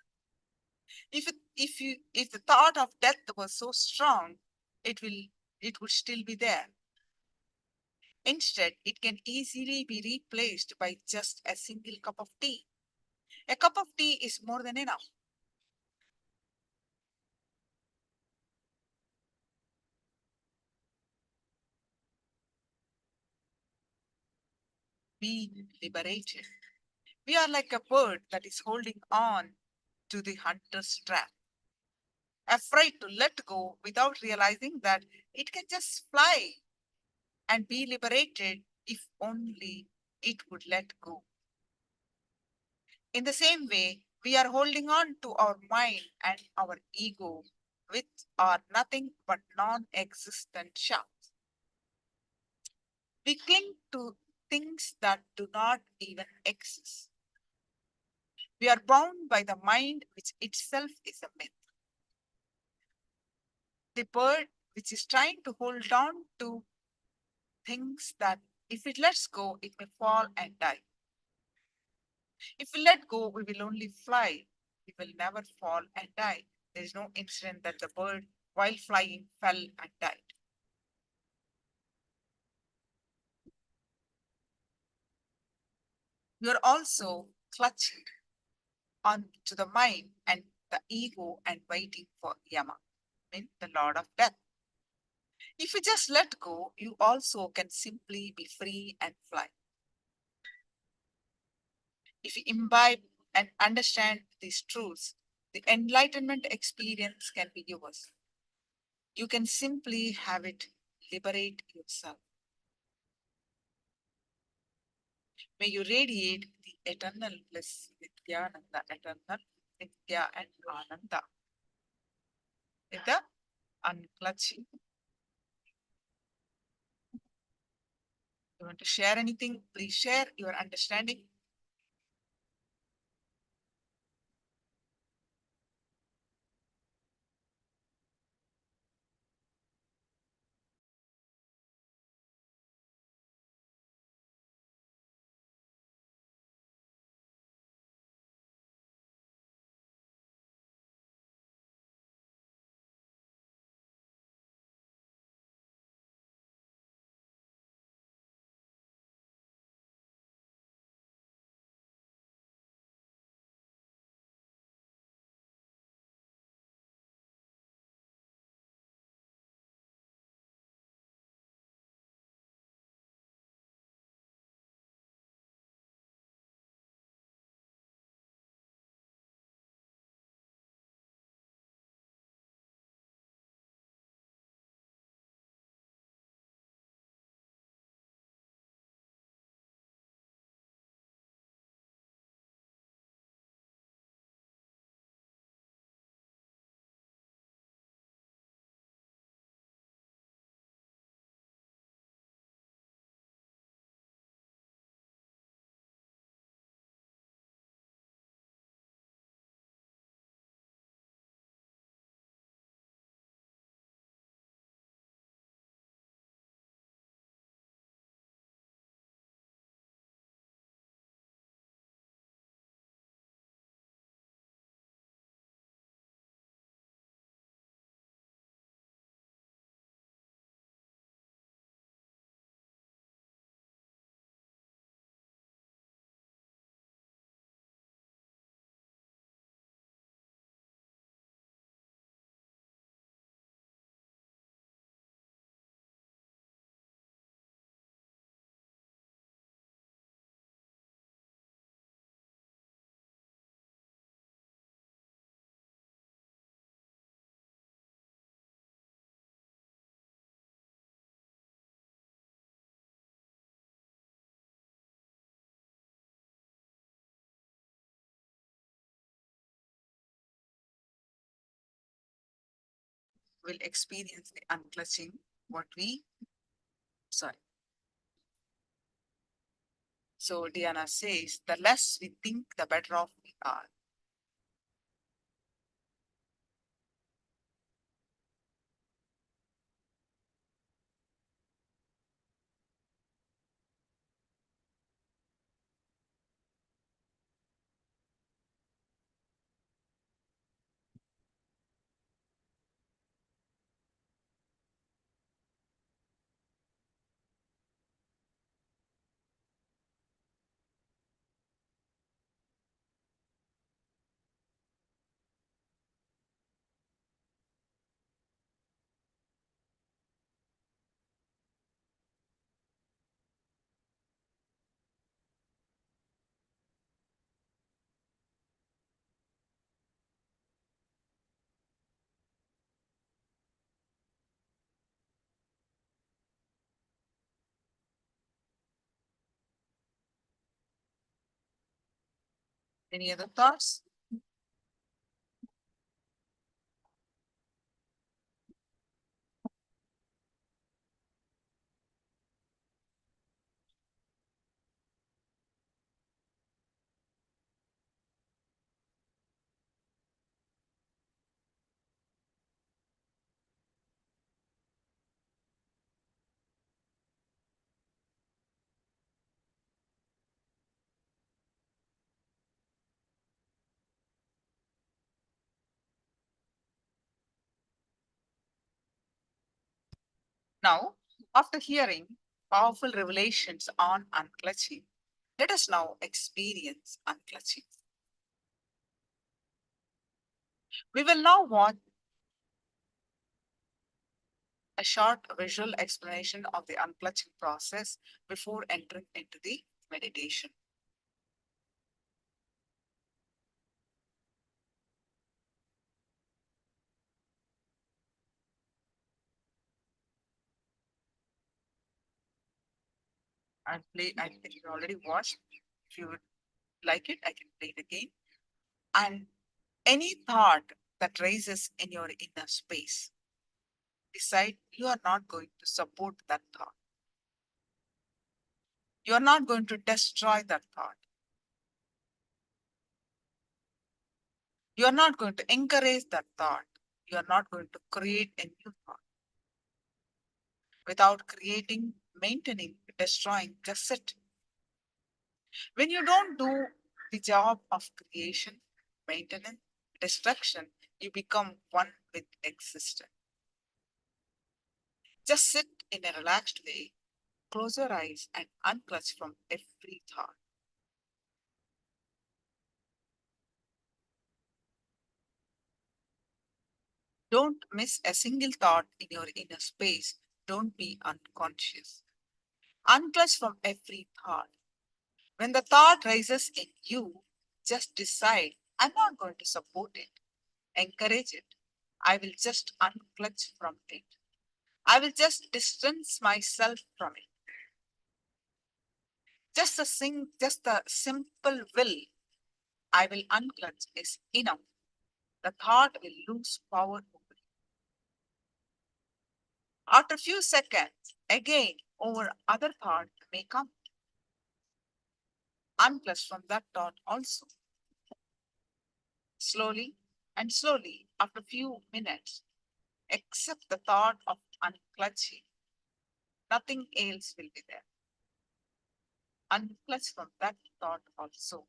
If the thought of death was so strong, it would still be there. Instead, it can easily be replaced by just a single cup of tea. A cup of tea is more than enough. Being liberated. We are like a bird that is holding on to the hunter's trap, afraid to let go without realizing that it can just fly and be liberated if only it would let go. In the same way, we are holding on to our mind and our ego, which are nothing but non existent shells. We cling to things that do not even exist. We are bound by the mind, which itself is a myth. The bird, which is trying to hold on to things that if it lets go, it may fall and die. If we let go, we will only fly. We will never fall and die. There is no incident that the bird, while flying, fell and died. You are also clutching on to the mind and the ego and waiting for Yama, mean the Lord of Death. If you just let go, you also can simply be free and fly. If you imbibe and understand these truths, the enlightenment experience can be yours. you can simply have it liberate yourself. May you radiate the eternal bliss, Nithyananda, eternal Nithya and Ananda, with the unclutching. You want to share anything? Please share your understanding. Will experience the unclutching, sorry. So Diana says, the less we think, the better off we are. Any other thoughts? Now, after hearing powerful revelations on unclutching, let us now experience unclutching. We will now watch a short visual explanation of the unclutching process before entering into the meditation. I'll play, I think you already watched. If you would like it, I can play it again. And any thought that raises in your inner space, decide you are not going to support that thought. You are not going to destroy that thought. You are not going to encourage that thought. You are not going to create a new thought. Without creating, maintaining, destroying, just sit. When you don't do the job of creation, maintenance, destruction, you become one with existence. Just sit in a relaxed way, close your eyes, and unclutch from every thought. Don't miss a single thought in your inner space. Don't be unconscious. Unclutch from every thought. When the thought rises in you, just decide, I'm not going to support it, encourage it. I will just unclutch from it. I will just distance myself from it. Just a simple will, I will unclutch is enough. The thought will lose power over you. After a few seconds, again, over other thought may come. Unclutch from that thought also. Slowly and slowly, after a few minutes, accept the thought of unclutching. Nothing else will be there. Unclutch from that thought also.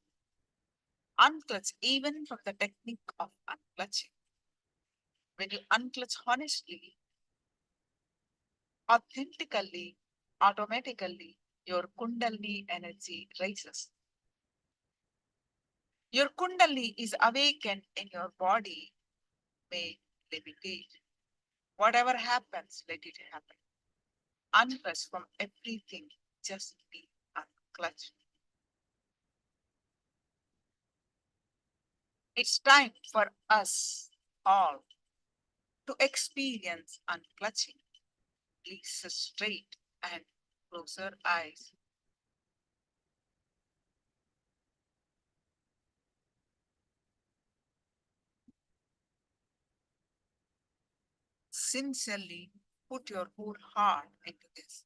Unclutch even from the technique of unclutching. When you unclutch honestly, authentically, automatically, your Kundalini energy rises. Your Kundalini is awakened in your body, may levitate. Whatever happens, let it happen. Unclutch from everything, just be unclutched. It's time for us all to experience unclutching. Please sit straight and close your eyes. Sincerely put your whole heart into this.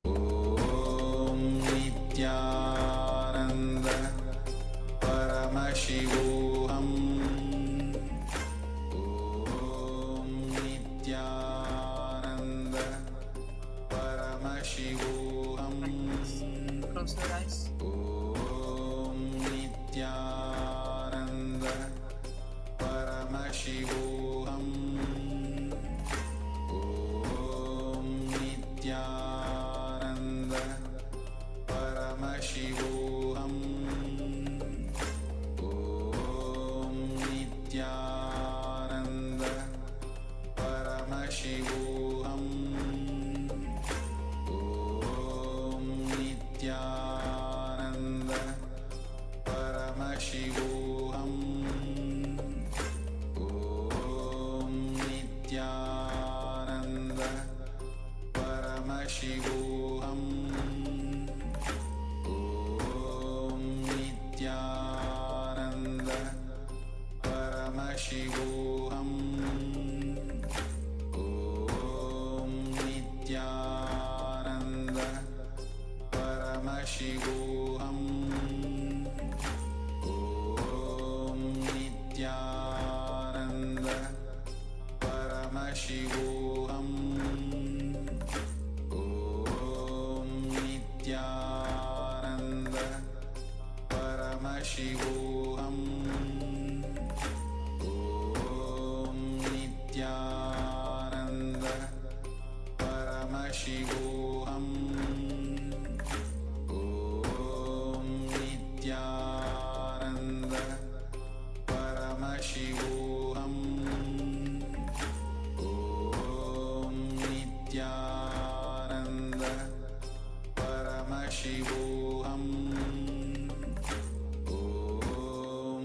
ॐ नित्यानन्द परमशिवोऽहम् ॐ नित्यानन्द परमशिवोऽहम् Close your eyes. ॐ नित्यानन्द परमशिवोऽहम् ॐ नित्यानन्द परमशिवोऽहम् ॐ नित्यानन्द परमशिवोऽहम् ॐ नित्यानन्द परमशिवोऽहम् ॐ नित्यानन्द परमशिवोऽहम् ॐ नित्यानन्द परमशिवोऽहम् ॐ नित्यानन्द परमशिवोऽहम् ॐ नित्यानन्द परमशिवोऽहम् ॐ नित्यानन्द परमशिवोऽहम् ॐ नित्यानन्द परमशिवोऽहम् ॐ नित्यानन्द परमशिवोऽहम् ॐ नित्यानन्द परमशिवोऽहम् ॐ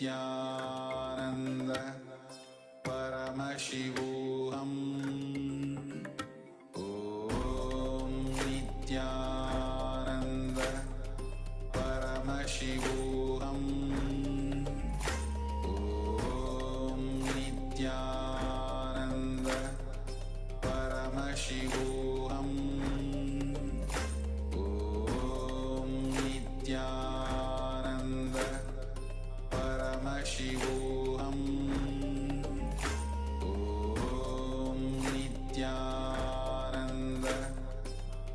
नित्यानन्द परमशिवोऽहम् ॐ नित्यानन्द परमशिवोऽहम् ॐ नित्यानन्द परमशिवोऽहम् ॐ नित्यानन्द परमशिवोऽहम् ॐ नित्यानन्द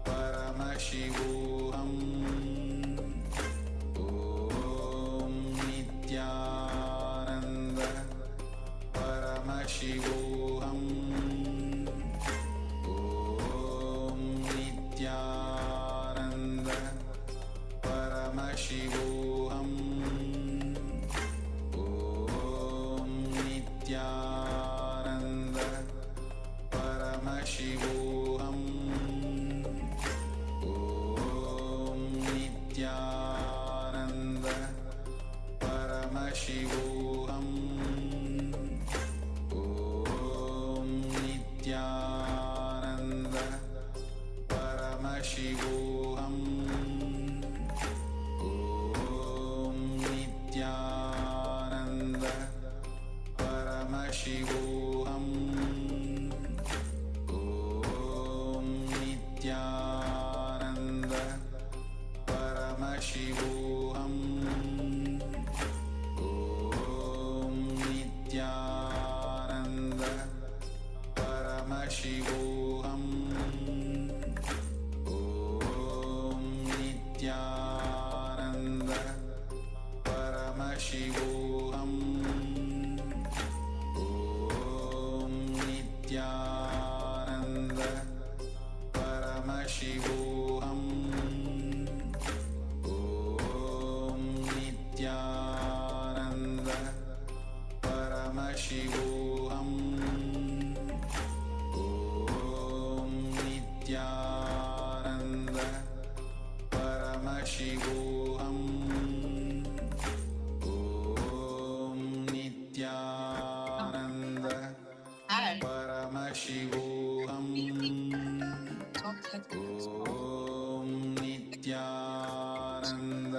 परमशिवोऽहम् ॐ नित्यानन्द परमशिवोऽहम् ॐ नित्यानन्द परमशिवोऽहम् ॐ नित्यानन्द परमशिवोऽहम् ॐ नित्यानन्द परमशिवोऽहम् ॐ नित्यानन्द परमशिवोऽहम् ॐ नित्यानन्द परमशिवोऽहम् ॐ नित्यानन्द परमशिवोऽहम् ॐ नित्यानन्द परमशिवोऽहम् ॐ नित्यानन्द परमशिवोऽहम् ॐ नित्यानन्द परमशिवोऽहम् ॐ नित्यानन्द परमशिवोऽहम् ॐ नित्यानन्द परमशिवोऽहम् ॐ नित्यानन्द And परमशिवोऽहम् talk like ॐ नित्यानन्द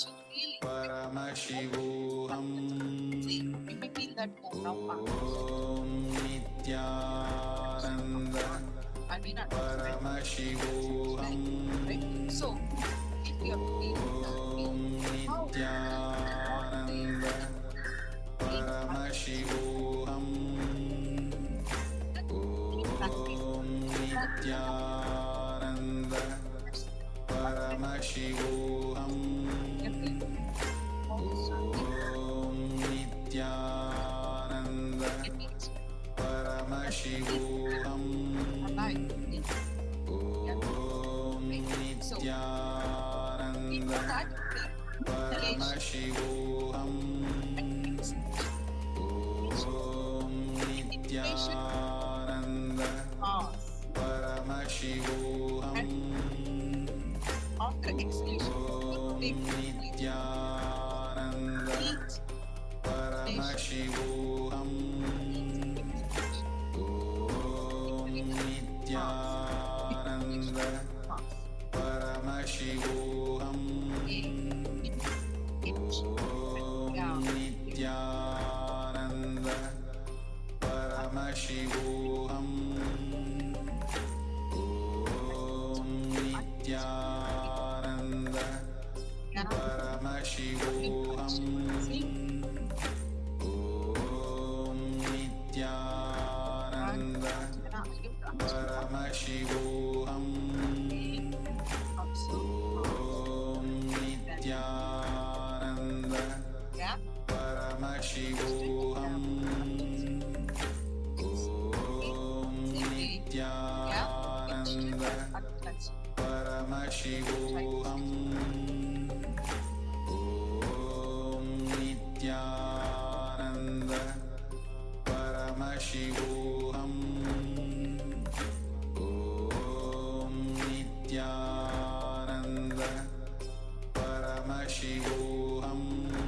so really परमशिवोऽहम् see, you may feel that now Om Nityanand I may not परमशिवोऽहम् right? So if you are feeling that ॐ नित्यानन्द परमशिवोऽहम् ॐ नित्यानन्द परमशिवोऽहम् ॐ नित्यानन्द परमशिवोऽहम् ॐ नित्यानन्द परमशिवोऽहम् ॐ नित्यानन्द परमशिवोऽहम् after exhalation, ॐ नित्यानन्द परमशिवोऽहम् ॐ नित्यानन्द परमशिवोऽहम् ॐ नित्यानन्द परमशिवोऽहम् ॐ नित्यानन्द परमशिवोऽहम् ॐ नित्यानन्द परमशिवोऽहम् ॐ नित्यानन्द परमशिवोऽहम् ॐ नित्यानन्द परमशिवोऽहम् ॐ नित्यानन्द परमशिवोऽहम् ॐ नित्यानन्द परमशिवोऽहम् ॐ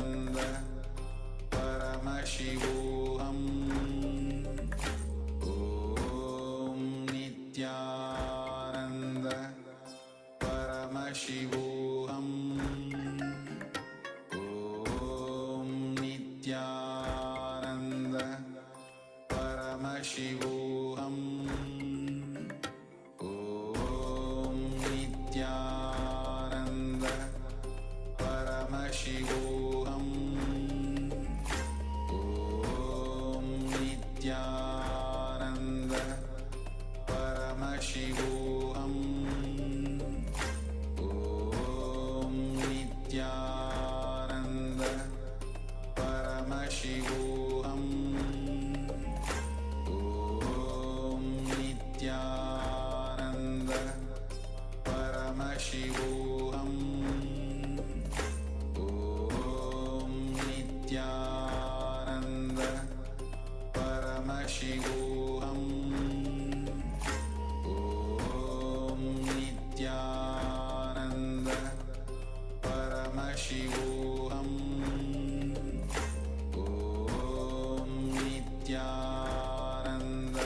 नित्यानन्द परमशिवोऽहम् ॐ नित्यानन्द परमशिवोऽहम् ॐ नित्यानन्द परमशिवोऽहम् ॐ नित्यानन्द परमशिवोऽहम् ॐ नित्यानन्द परमशिवोऽहम् ॐ नित्यानन्द परमशिवोऽहम् ॐ नित्यानन्द परमशिवोऽहम् ॐ नित्यानन्द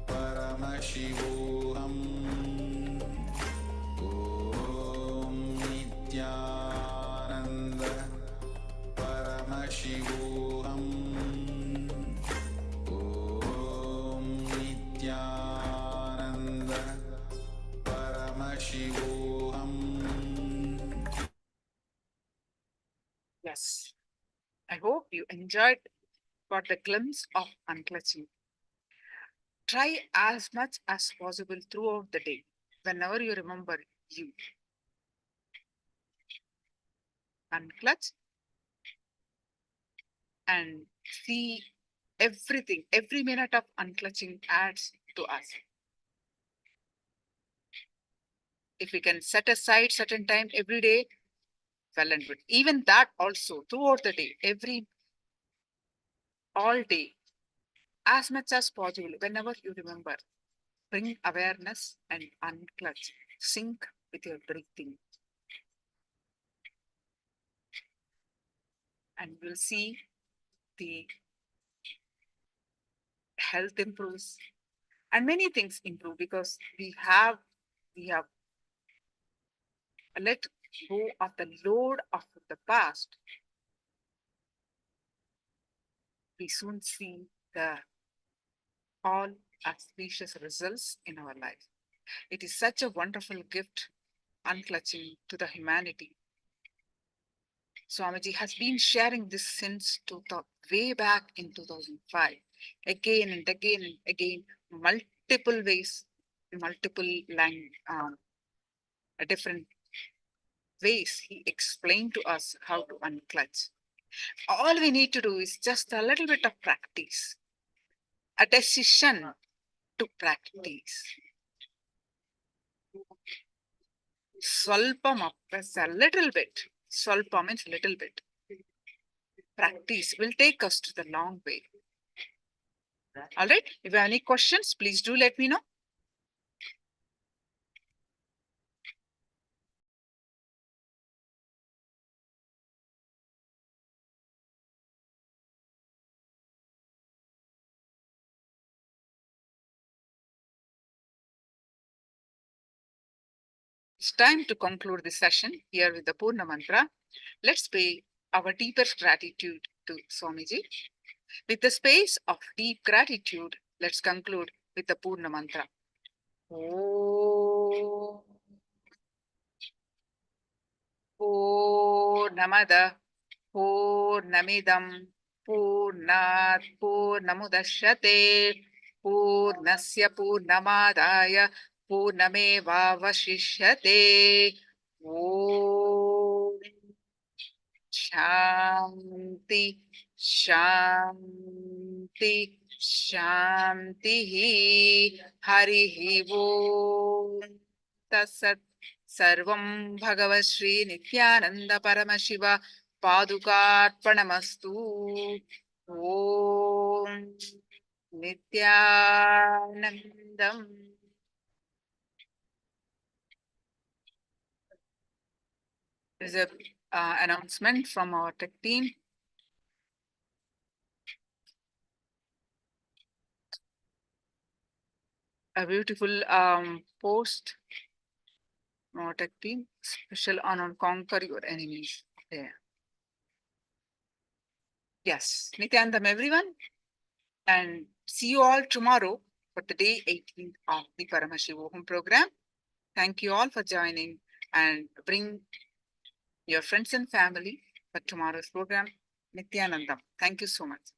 परमशिवोऽहम् ॐ नित्यानन्द परमशिवोऽहम् ॐ नित्यानन्द परमशिवोऽहम् Yes, I hope you enjoyed, got a glimpse of unclutching. Try as much as possible throughout the day, whenever you remember you. Unclutch and see everything, every minute of unclutching adds to us. If we can set aside certain time every day, well and good. Even that also throughout the day, all day, as much as possible, whenever you remember, bring awareness and unclutch. Sync with your breathing. And we'll see the health improves and many things improve because we have let go of the load of the past. We soon see the all auspicious results in our life. It is such a wonderful gift, unclutching to the humanity. Swamiji has been sharing this since way back in 2005, again and again and again, multiple ways, multiple different ways he explained to us how to unclutch. All we need to do is just a little bit of practice, a decision to practice. Swalpam is a little bit. Swalpa means little bit. Practice will take us to the long way. All right. If you have any questions, please do let me know. It's time to conclude this session here with the Purna Mantra. Let's pay our deepest gratitude to Swamiji. With the space of deep gratitude, let's conclude with the Purna Mantra. Om Purnamada Purnamidam Purnat Purnamudashyate Purnasya Purnamadaya Purnamevavashishyate. Om Shanti Shanti Shanti Harihi Om Tatsat. Sarvam Bhagavad Shri Nithyananda Paramashiva Padukarpanamastu. Om Nithyanandam. There's a announcement from our tech team. A beautiful post from our tech team, special on conquer your enemies. There. Yes, Nithyanandam everyone, and see you all tomorrow for the day 18th of the Paramashivoham program. Thank you all for joining, and bring your friends and family for tomorrow's program. Nithyanandam. Thank you so much.